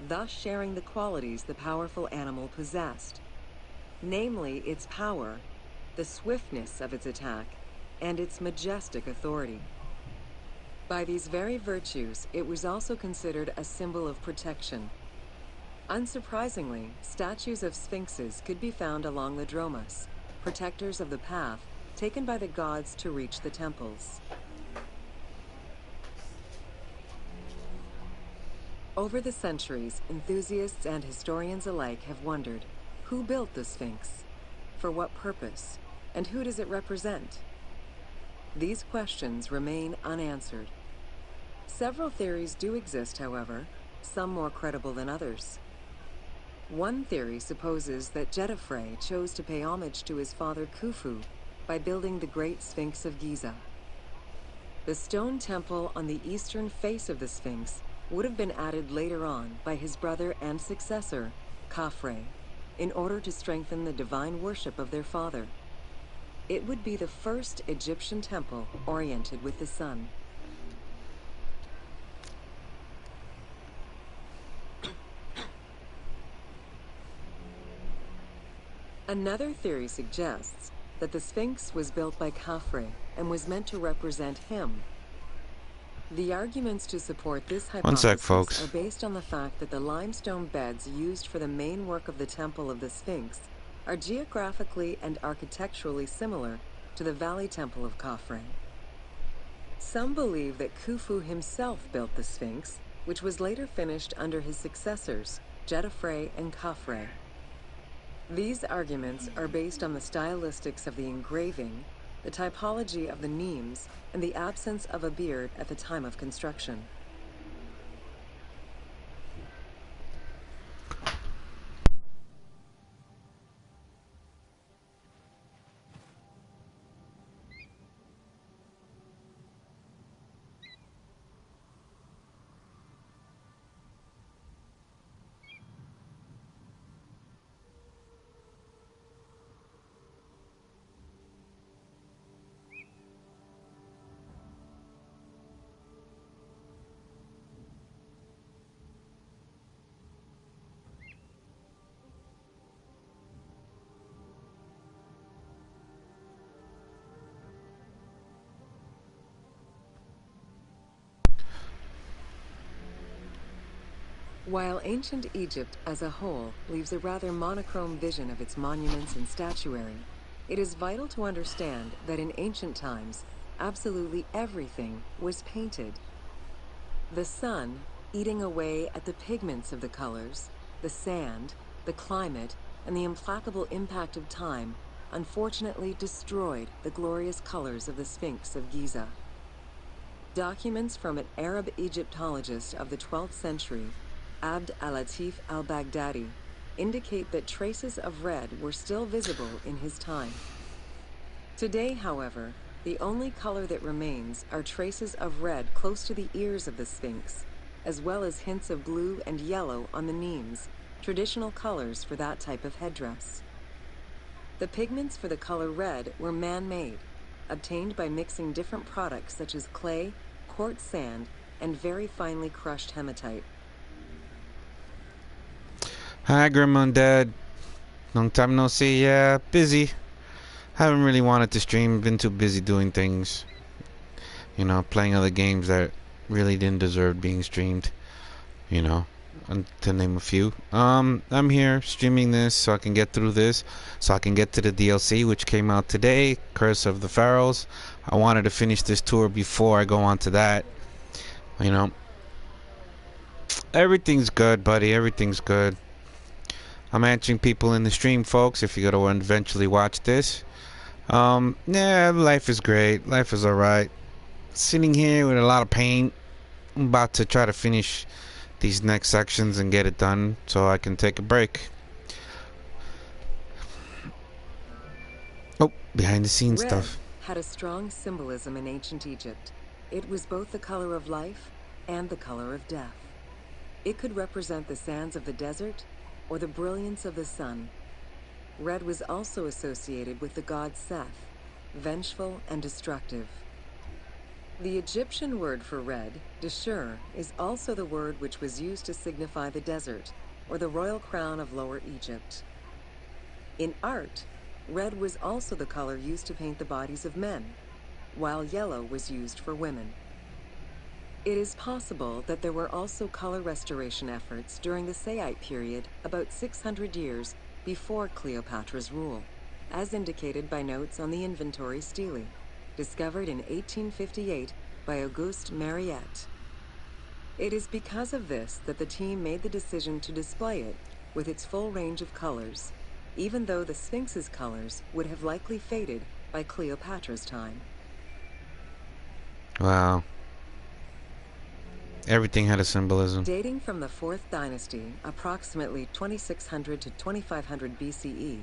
thus sharing the qualities the powerful animal possessed, namely its power, the swiftness of its attack, and its majestic authority. By these very virtues, it was also considered a symbol of protection. Unsurprisingly, statues of sphinxes could be found along the dromas, protectors of the path taken by the gods to reach the temples. Over the centuries, enthusiasts and historians alike have wondered, who built the Sphinx? For what purpose? And who does it represent? These questions remain unanswered. Several theories do exist, however, some more credible than others. One theory supposes that Jedefre chose to pay homage to his father Khufu by building the Great Sphinx of Giza. The stone temple on the eastern face of the Sphinx would have been added later on by his brother and successor, Khafre, in order to strengthen the divine worship of their father. It would be the first Egyptian temple oriented with the sun. Another theory suggests that the Sphinx was built by Khafre and was meant to represent him. The arguments to support this One sec, hypothesis folks. are based on the fact that the limestone beds used for the main work of the Temple of the Sphinx are geographically and architecturally similar to the Valley Temple of Khafre. Some believe that Khufu himself built the Sphinx, which was later finished under his successors, Jedefre and Khafre. These arguments are based on the stylistics of the engraving, the typology of the nemes, and the absence of a beard at the time of construction. While ancient Egypt as a whole leaves a rather monochrome vision of its monuments and statuary, it is vital to understand that in ancient times, absolutely everything was painted. The sun, eating away at the pigments of the colors, the sand, the climate, and the implacable impact of time, unfortunately destroyed the glorious colors of the Sphinx of Giza. Documents from an Arab Egyptologist of the 12th century, Abd al-Latif al-Baghdadi, indicate that traces of red were still visible in his time. Today, however, the only color that remains are traces of red close to the ears of the Sphinx, as well as hints of blue and yellow on the nemes, traditional colors for that type of headdress. The pigments for the color red were man-made, obtained by mixing different products such as clay, quartz sand, and very finely crushed hematite. Hi, Grandma and Dad. Long time no see. Yeah, busy. Haven't really wanted to stream. Been too busy doing things. You know, playing other games that really didn't deserve being streamed. You know, to name a few. I'm here streaming this so I can get through this. So I can get to the DLC, which came out today. Curse of the Pharaohs. I wanted to finish this tour before I go on to that. You know, everything's good, buddy. Everything's good. I'm answering people in the stream, folks, if you're going to eventually watch this. Yeah, life is great. Life is alright. Sitting here with a lot of pain. I'm about to try to finish these next sections and get it done so I can take a break. Oh, behind the scenes Red stuff. had a strong symbolism in ancient Egypt. It was both the color of life and the color of death. It could represent the sands of the desert or the brilliance of the sun. Red was also associated with the god Seth, vengeful and destructive. The Egyptian word for red, Deshur, is also the word which was used to signify the desert, or the royal crown of Lower Egypt. In art, red was also the color used to paint the bodies of men, while yellow was used for women. It is possible that there were also color restoration efforts during the Saite period about 600 years before Cleopatra's rule, as indicated by notes on the Inventory Stele, discovered in 1858 by Auguste Mariette. It is because of this that the team made the decision to display it with its full range of colors, even though the Sphinx's colors would have likely faded by Cleopatra's time. Wow. Everything had a symbolism. Dating from the 4th dynasty, approximately 2600 to 2500 BCE,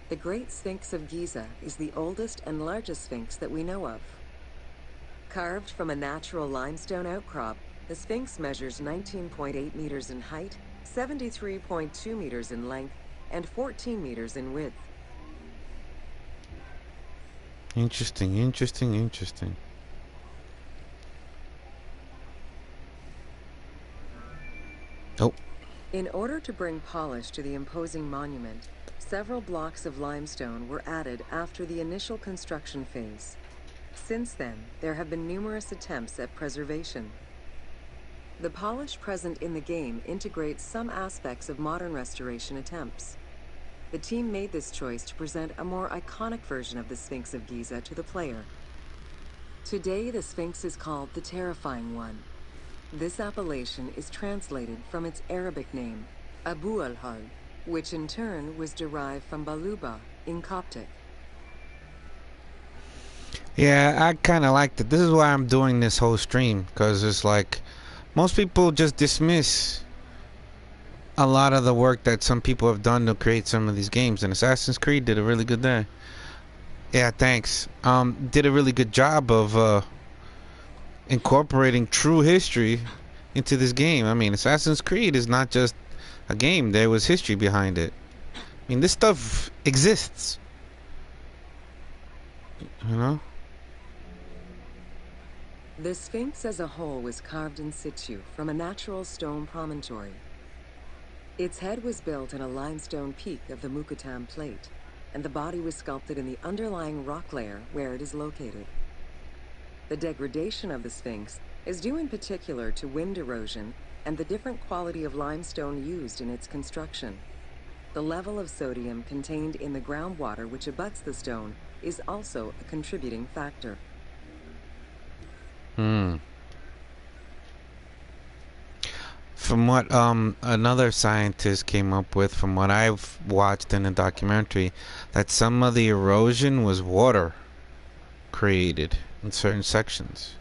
the Great Sphinx of Giza is the oldest and largest sphinx that we know of. Carved from a natural limestone outcrop, the Sphinx measures 19.8 meters in height, 73.2 meters in length, and 14 meters in width. Interesting, interesting, interesting. Oh. In order to bring polish to the imposing monument, several blocks of limestone were added after the initial construction phase. Since then, there have been numerous attempts at preservation. The polish present in the game integrates some aspects of modern restoration attempts. The team made this choice to present a more iconic version of the Sphinx of Giza to the player. Today, the Sphinx is called the Terrifying One. This appellation is translated from its Arabic name, Abu al-Hal, which in turn was derived from Baluba in Coptic. Yeah, I kind of liked it. This is why I'm doing this whole stream, because it's like most people just dismiss a lot of the work that some people have done to create some of these games, and Assassin's Creed did a really good day. Yeah, thanks. Did a really good job of incorporating true history into this game. I mean, Assassin's Creed is not just a game. There was history behind it. I mean, this stuff exists. You know? The Sphinx as a whole was carved in situ from a natural stone promontory. Its head was built in a limestone peak of the Mukattam Plate, and the body was sculpted in the underlying rock layer where it is located. The degradation of the Sphinx is due in particular to wind erosion and the different quality of limestone used in its construction. The level of sodium contained in the groundwater which abuts the stone is also a contributing factor. From what another scientist came up with, from what I've watched in the documentary, that some of the erosion was water created in certain sections.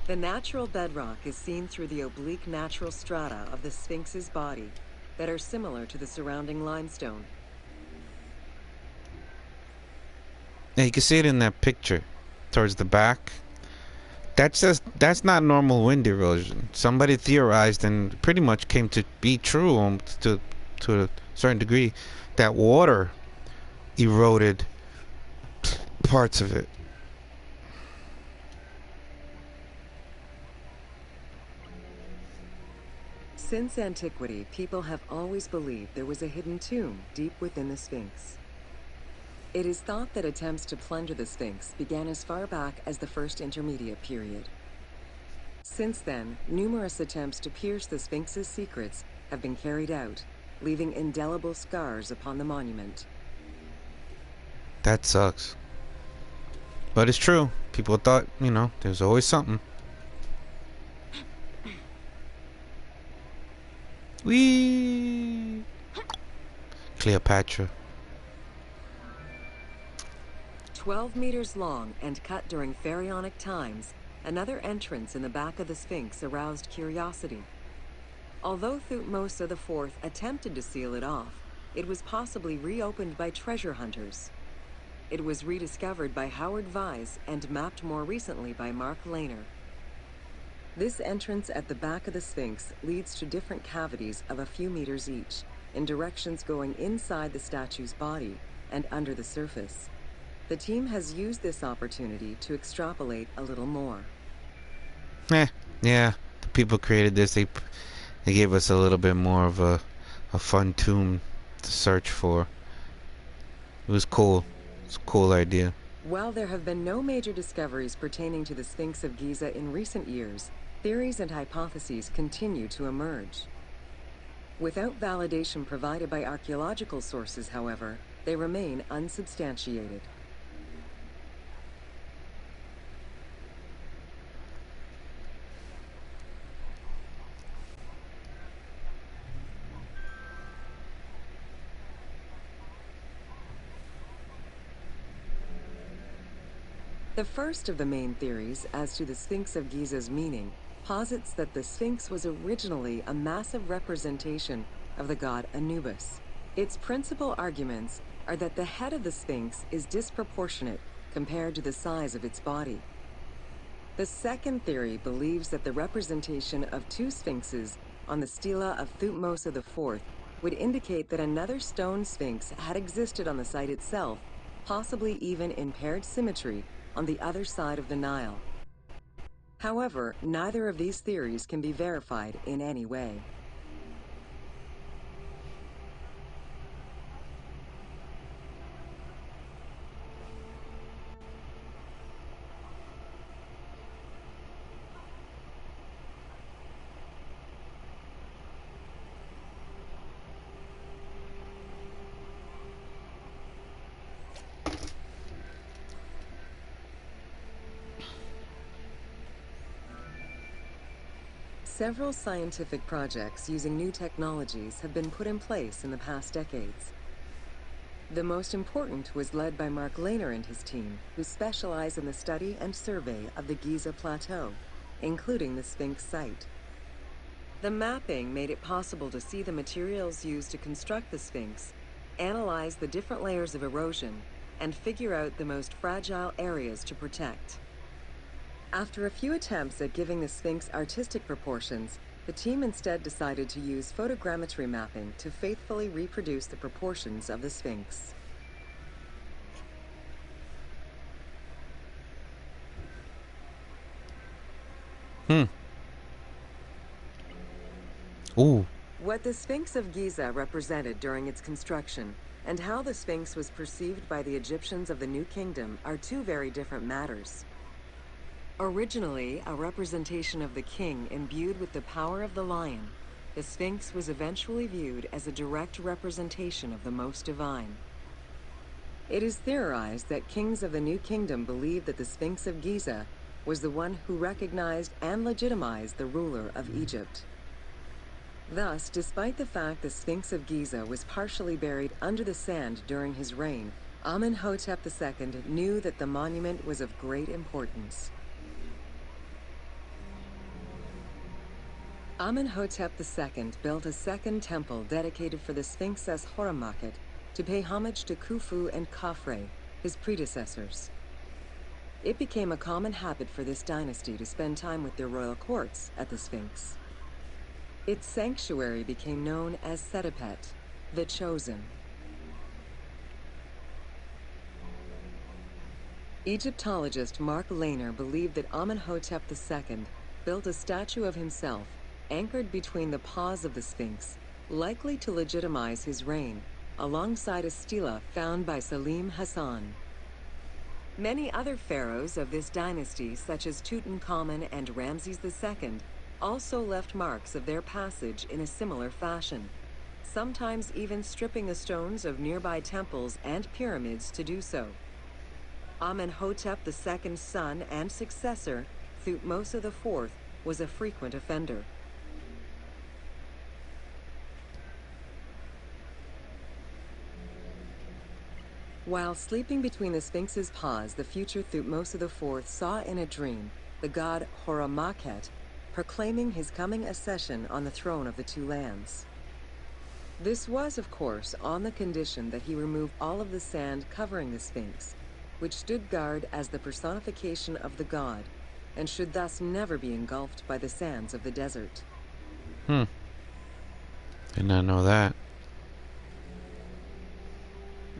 The natural bedrock is seen through the oblique natural strata of the Sphinx's body that are similar to the surrounding limestone. Yeah, you can see it in that picture towards the back. That's not normal wind erosion. Somebody theorized and pretty much came to be true to a certain degree that water eroded parts of it. Since antiquity, people have always believed there was a hidden tomb deep within the Sphinx. It is thought that attempts to plunder the Sphinx began as far back as the First Intermediate period. Since then, numerous attempts to pierce the Sphinx's secrets have been carried out, leaving indelible scars upon the monument. That sucks. But it's true. People thought, there's always something. Whee! Cleopatra. 12 meters long and cut during pharaonic times, another entrance in the back of the Sphinx aroused curiosity. Although Thutmose IV attempted to seal it off, it was possibly reopened by treasure hunters. It was rediscovered by Howard Vyse and mapped more recently by Mark Lehner. This entrance at the back of the Sphinx leads to different cavities of a few meters each, in directions going inside the statue's body and under the surface. The team has used this opportunity to extrapolate a little more. Yeah, the people created this. They gave us a little bit more of a fun tomb to search for. It was cool. It's a cool idea. While there have been no major discoveries pertaining to the Sphinx of Giza in recent years, theories and hypotheses continue to emerge. Without validation provided by archaeological sources, however, they remain unsubstantiated. The first of the main theories as to the Sphinx of Giza's meaning posits that the Sphinx was originally a massive representation of the god Anubis. Its principal arguments are that the head of the Sphinx is disproportionate compared to the size of its body. The second theory believes that the representation of two sphinxes on the stela of Thutmose IV would indicate that another stone sphinx had existed on the site itself, possibly even in paired symmetry on the other side of the Nile. However, neither of these theories can be verified in any way. Several scientific projects using new technologies have been put in place in the past decades. The most important was led by Mark Lehner and his team, who specialize in the study and survey of the Giza Plateau, including the Sphinx site. The mapping made it possible to see the materials used to construct the Sphinx, analyze the different layers of erosion, and figure out the most fragile areas to protect. After a few attempts at giving the Sphinx artistic proportions, the team instead decided to use photogrammetry mapping to faithfully reproduce the proportions of the Sphinx. Ooh. What the Sphinx of Giza represented during its construction and how the Sphinx was perceived by the Egyptians of the New Kingdom are two very different matters. Originally a representation of the king imbued with the power of the lion, the Sphinx was eventually viewed as a direct representation of the Most Divine. It is theorized that kings of the New Kingdom believed that the Sphinx of Giza was the one who recognized and legitimized the ruler of Egypt. Thus, despite the fact the Sphinx of Giza was partially buried under the sand during his reign, Amenhotep II knew that the monument was of great importance. Amenhotep II built a second temple dedicated for the Sphinx as Horamakhet to pay homage to Khufu and Khafre, his predecessors. It became a common habit for this dynasty to spend time with their royal courts at the Sphinx. Its sanctuary became known as Setepet, the Chosen. Egyptologist Mark Lehner believed that Amenhotep II built a statue of himself anchored between the paws of the Sphinx, likely to legitimize his reign, alongside a stela found by Salim Hassan. Many other pharaohs of this dynasty, such as Tutankhamun and Ramses II, also left marks of their passage in a similar fashion, sometimes even stripping the stones of nearby temples and pyramids to do so. Amenhotep II's son and successor, Thutmose IV, was a frequent offender. While sleeping between the Sphinx's paws, the future Thutmose IV saw in a dream the god Horamakhet proclaiming his coming accession on the throne of the two lands. This was, of course, on the condition that he remove all of the sand covering the Sphinx, which stood guard as the personification of the god, and should thus never be engulfed by the sands of the desert. Did not know that.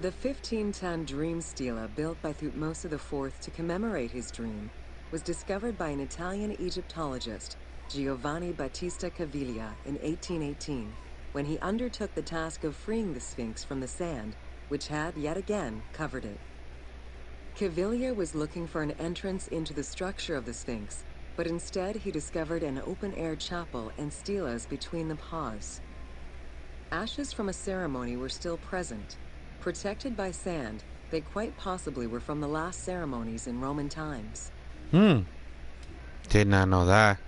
The 15-ton dream stela built by Thutmose IV to commemorate his dream was discovered by an Italian Egyptologist, Giovanni Battista Caviglia, in 1818, when he undertook the task of freeing the Sphinx from the sand, which had, yet again, covered it. Caviglia was looking for an entrance into the structure of the Sphinx, but instead he discovered an open-air chapel and stelas between the paws. Ashes from a ceremony were still present. Protected by sand, they quite possibly were from the last ceremonies in Roman times. Did not know that.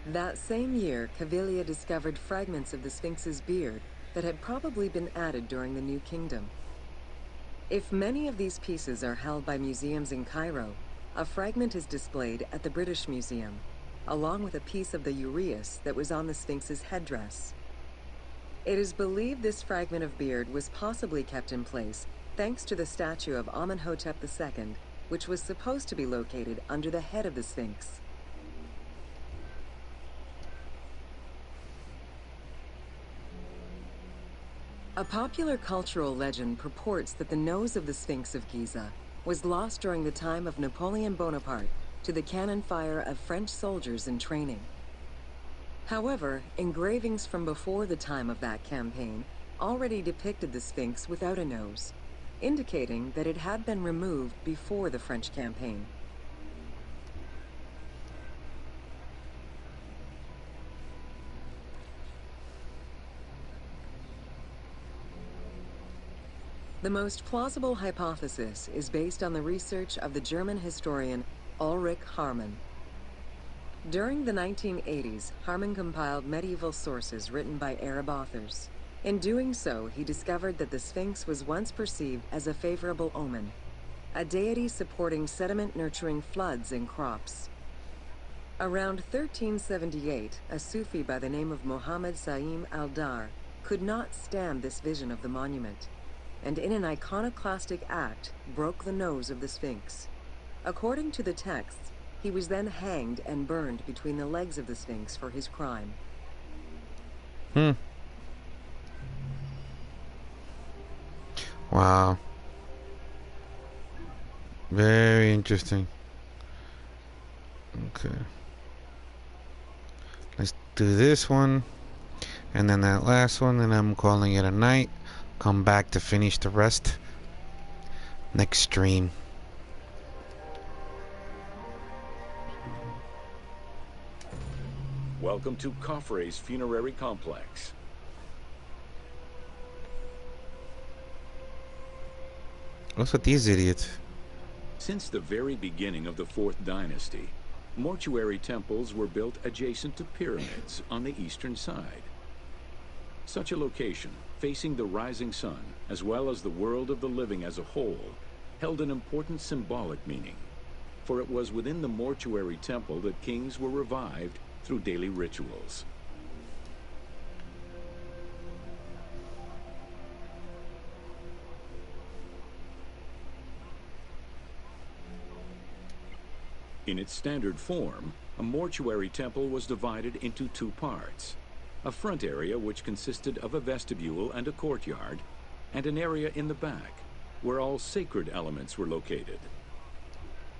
That same year, Caviglia discovered fragments of the Sphinx's beard that had probably been added during the New Kingdom. If many of these pieces are held by museums in Cairo, a fragment is displayed at the British Museum, along with a piece of the uraeus that was on the Sphinx's headdress. It is believed this fragment of beard was possibly kept in place thanks to the statue of Amenhotep II, which was supposed to be located under the head of the Sphinx. A popular cultural legend purports that the nose of the Sphinx of Giza was lost during the time of Napoleon Bonaparte to the cannon fire of French soldiers in training. However, engravings from before the time of that campaign already depicted the Sphinx without a nose, indicating that it had been removed before the French campaign. The most plausible hypothesis is based on the research of the German historian Ulrich Harman. During the 1980s, Harman compiled medieval sources written by Arab authors. In doing so, he discovered that the Sphinx was once perceived as a favorable omen, a deity supporting sediment-nurturing floods and crops. Around 1378, a Sufi by the name of Muhammad Sa'im al-Dar could not stand this vision of the monument, and in an iconoclastic act, broke the nose of the Sphinx. According to the texts, he was then hanged and burned between the legs of the Sphinx for his crime. Wow. Very interesting. Okay. Let's do this one. And then that last one, and I'm calling it a night. Come back to finish the rest next stream. Welcome to Khafre's funerary complex. What's with these idiots? Since the very beginning of the 4th dynasty, mortuary temples were built adjacent to pyramids on the eastern side. Such a location, facing the rising sun, as well as the world of the living as a whole, held an important symbolic meaning, for it was within the mortuary temple that kings were revived through daily rituals. In its standard form, a mortuary temple was divided into 2 parts. A front area which consisted of a vestibule and a courtyard, and an area in the back, where all sacred elements were located.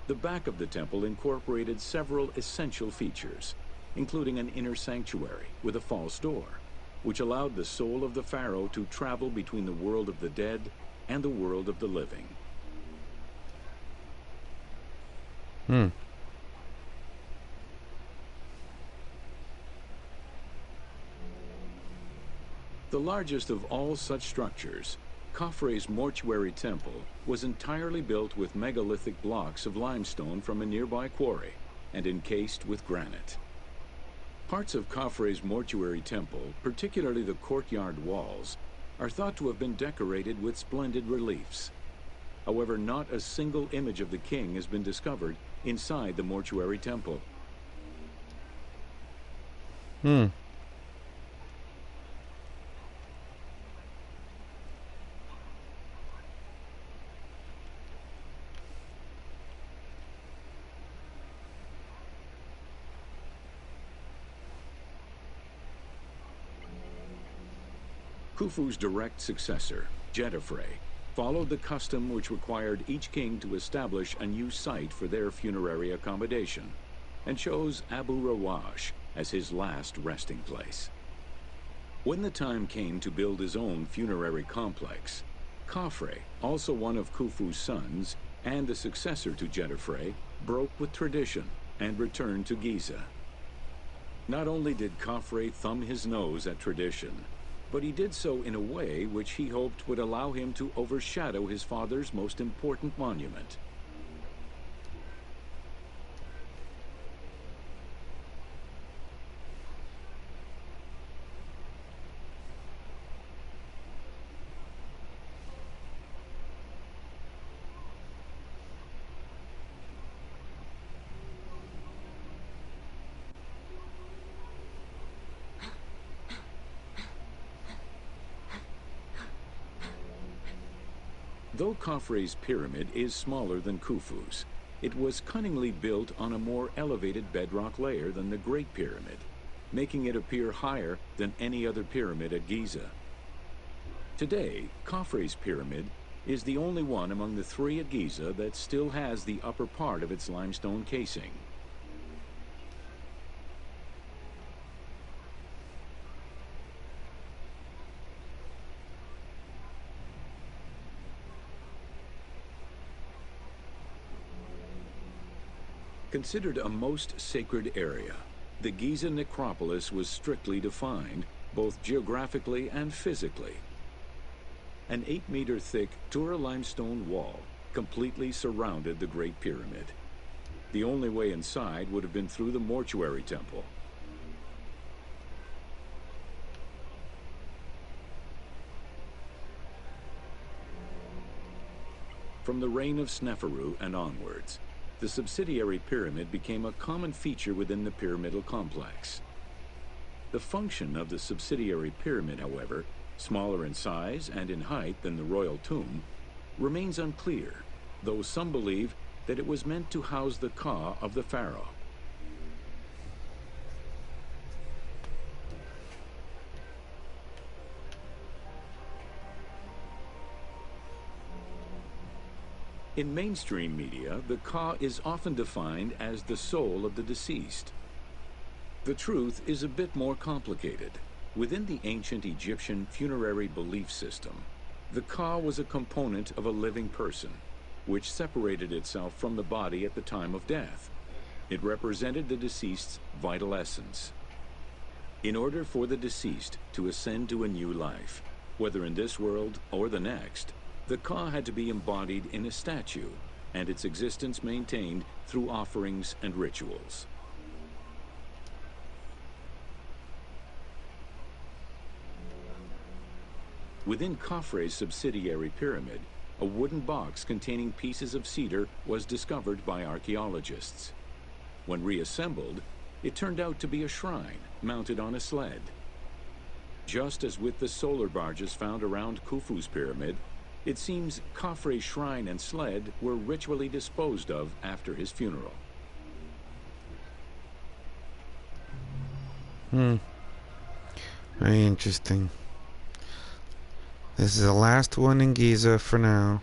The back of the temple incorporated several essential features, including an inner sanctuary with a false door, which allowed the soul of the pharaoh to travel between the world of the dead and the world of the living. The largest of all such structures, Khafre's mortuary temple was entirely built with megalithic blocks of limestone from a nearby quarry and encased with granite. Parts of Khafre's mortuary temple, particularly the courtyard walls, are thought to have been decorated with splendid reliefs. However, not a single image of the king has been discovered inside the mortuary temple. Khufu's direct successor, Jedefre, followed the custom which required each king to establish a new site for their funerary accommodation, and chose Abu Rawash as his last resting place. When the time came to build his own funerary complex, Khafre, also one of Khufu's sons and the successor to Jedefre, broke with tradition and returned to Giza. Not only did Khafre thumb his nose at tradition, but he did so in a way which he hoped would allow him to overshadow his father's most important monument. Though Khafre's pyramid is smaller than Khufu's, it was cunningly built on a more elevated bedrock layer than the Great Pyramid, making it appear higher than any other pyramid at Giza. Today, Khafre's pyramid is the only one among the three at Giza that still has the upper part of its limestone casing. Considered a most sacred area, the Giza necropolis was strictly defined, both geographically and physically. An 8-meter thick Tura limestone wall completely surrounded the Great Pyramid. The only way inside would have been through the mortuary temple. From the reign of Sneferu and onwards, the subsidiary pyramid became a common feature within the pyramidal complex. The function of the subsidiary pyramid, however, smaller in size and in height than the royal tomb, remains unclear, though some believe that it was meant to house the ka of the pharaoh. In mainstream media, the ka is often defined as the soul of the deceased. The truth is a bit more complicated. Within the ancient Egyptian funerary belief system, the ka was a component of a living person, which separated itself from the body at the time of death. It represented the deceased's vital essence. In order for the deceased to ascend to a new life, whether in this world or the next, the ka had to be embodied in a statue, and its existence maintained through offerings and rituals. Within Khafre's subsidiary pyramid, a wooden box containing pieces of cedar was discovered by archaeologists. When reassembled, it turned out to be a shrine mounted on a sled. Just as with the solar barges found around Khufu's pyramid, it seems Khafre's shrine and sled were ritually disposed of after his funeral. Very interesting. This is the last one in Giza for now.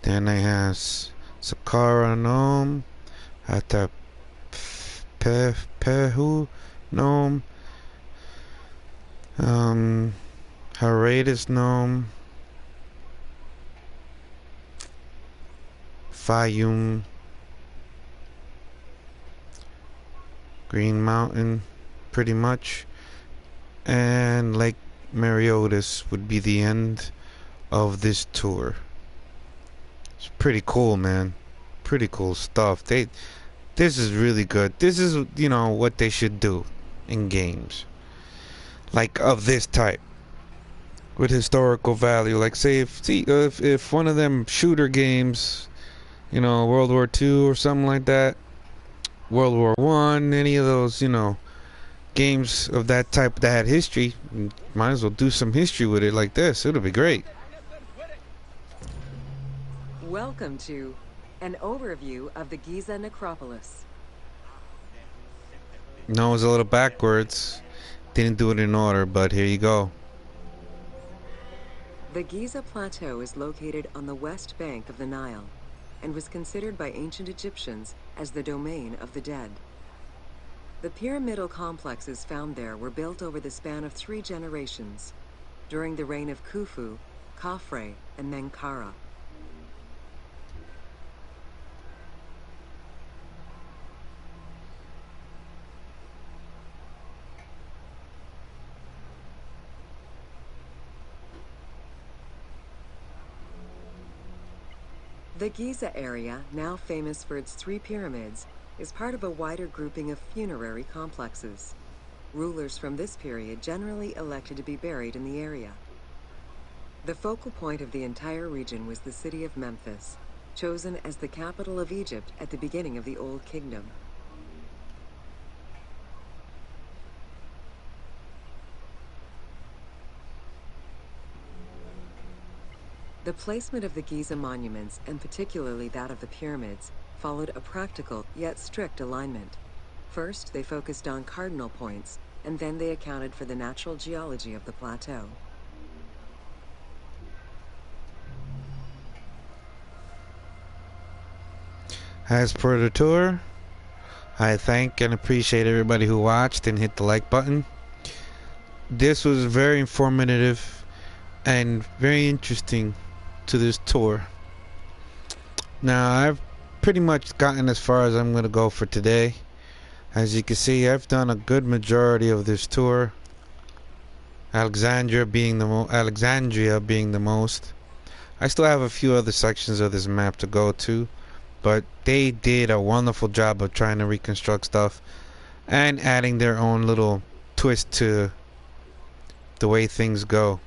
Then I have Saqqara Nome, Atapehu Nome, Haradis Nome, Fayum, Green Mountain, pretty much, and Lake Mariotis would be the end of this tour. It's pretty cool, man. Pretty cool stuff. This is really good. This is, you know, what they should do in games like of this type with historical value. Like, say if one of them shooter games, you know, World War II or something like that, World War I, any of those, you know, games of that type that had history, might as well do some history with it like this. It'll be great. Welcome to an overview of the Giza necropolis. No, it was a little backwards. Didn't do it in order, but here you go. The Giza Plateau is located on the west bank of the Nile and was considered by ancient Egyptians as the domain of the dead. The pyramidal complexes found there were built over the span of 3 generations, during the reign of Khufu, Khafre, and Menkaura. The Giza area, now famous for its 3 pyramids, is part of a wider grouping of funerary complexes. Rulers from this period generally elected to be buried in the area. The focal point of the entire region was the city of Memphis, chosen as the capital of Egypt at the beginning of the Old Kingdom. The placement of the Giza monuments, and particularly that of the pyramids, followed a practical yet strict alignment. First, they focused on cardinal points, and then they accounted for the natural geology of the plateau. As per the tour, I thank and appreciate everybody who watched and hit the like button. This was very informative and very interesting to this tour. Now, I've pretty much gotten as far as I'm going to go for today. As you can see, I've done a good majority of this tour. Alexandria being the most. I still have a few other sections of this map to go to, but they did a wonderful job of trying to reconstruct stuff and adding their own little twist to the way things go.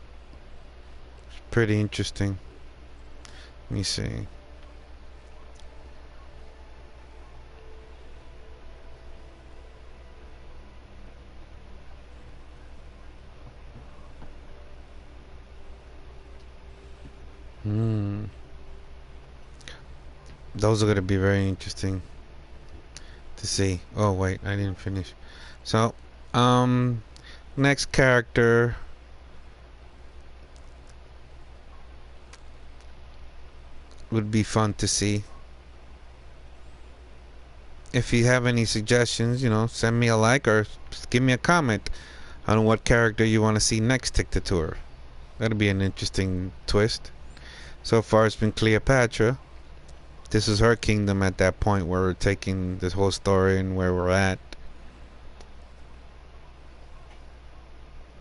It's pretty interesting. Let me see. Those are going to be very interesting to see. Oh wait, I didn't finish. So, next character would be fun to see. If you have any suggestions, send me a like or give me a comment on what character you want to see next Tick the Tour. That'll be an interesting twist. So far it's been Cleopatra. This is her kingdom at that point where we're taking this whole story and where we're at.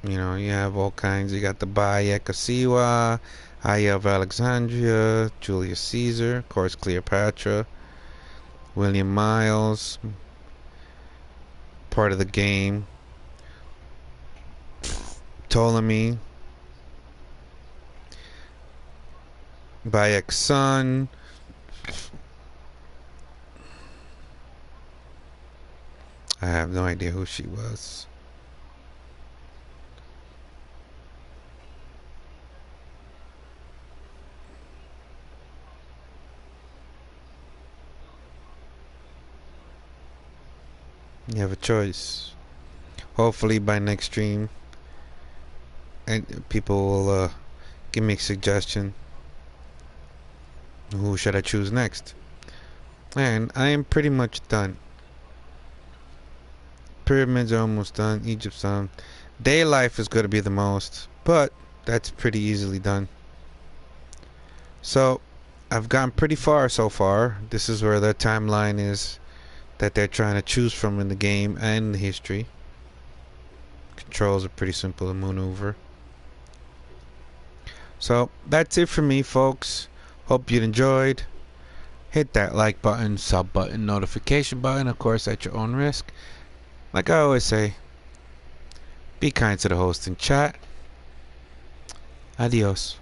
You have all kinds. You got the Bayek of Siwa, Aya of Alexandria, Julius Caesar, of course Cleopatra, William Miles, part of the game, Ptolemy, Bayek's son, I have no idea who she was. You have a choice. Hopefully by next stream, and people will give me a suggestion. Who should I choose next? And I am pretty much done. Pyramids are almost done. Egypt's done. Day life is going to be the most, but that's pretty easily done. So I've gotten pretty far so far. This is where the timeline is that they're trying to choose from in the game and the history. Controls are pretty simple to maneuver. So that's it for me, folks. Hope you enjoyed. Hit that like button, sub button, notification button, of course at your own risk. Like I always say, be kind to the host and chat. Adios.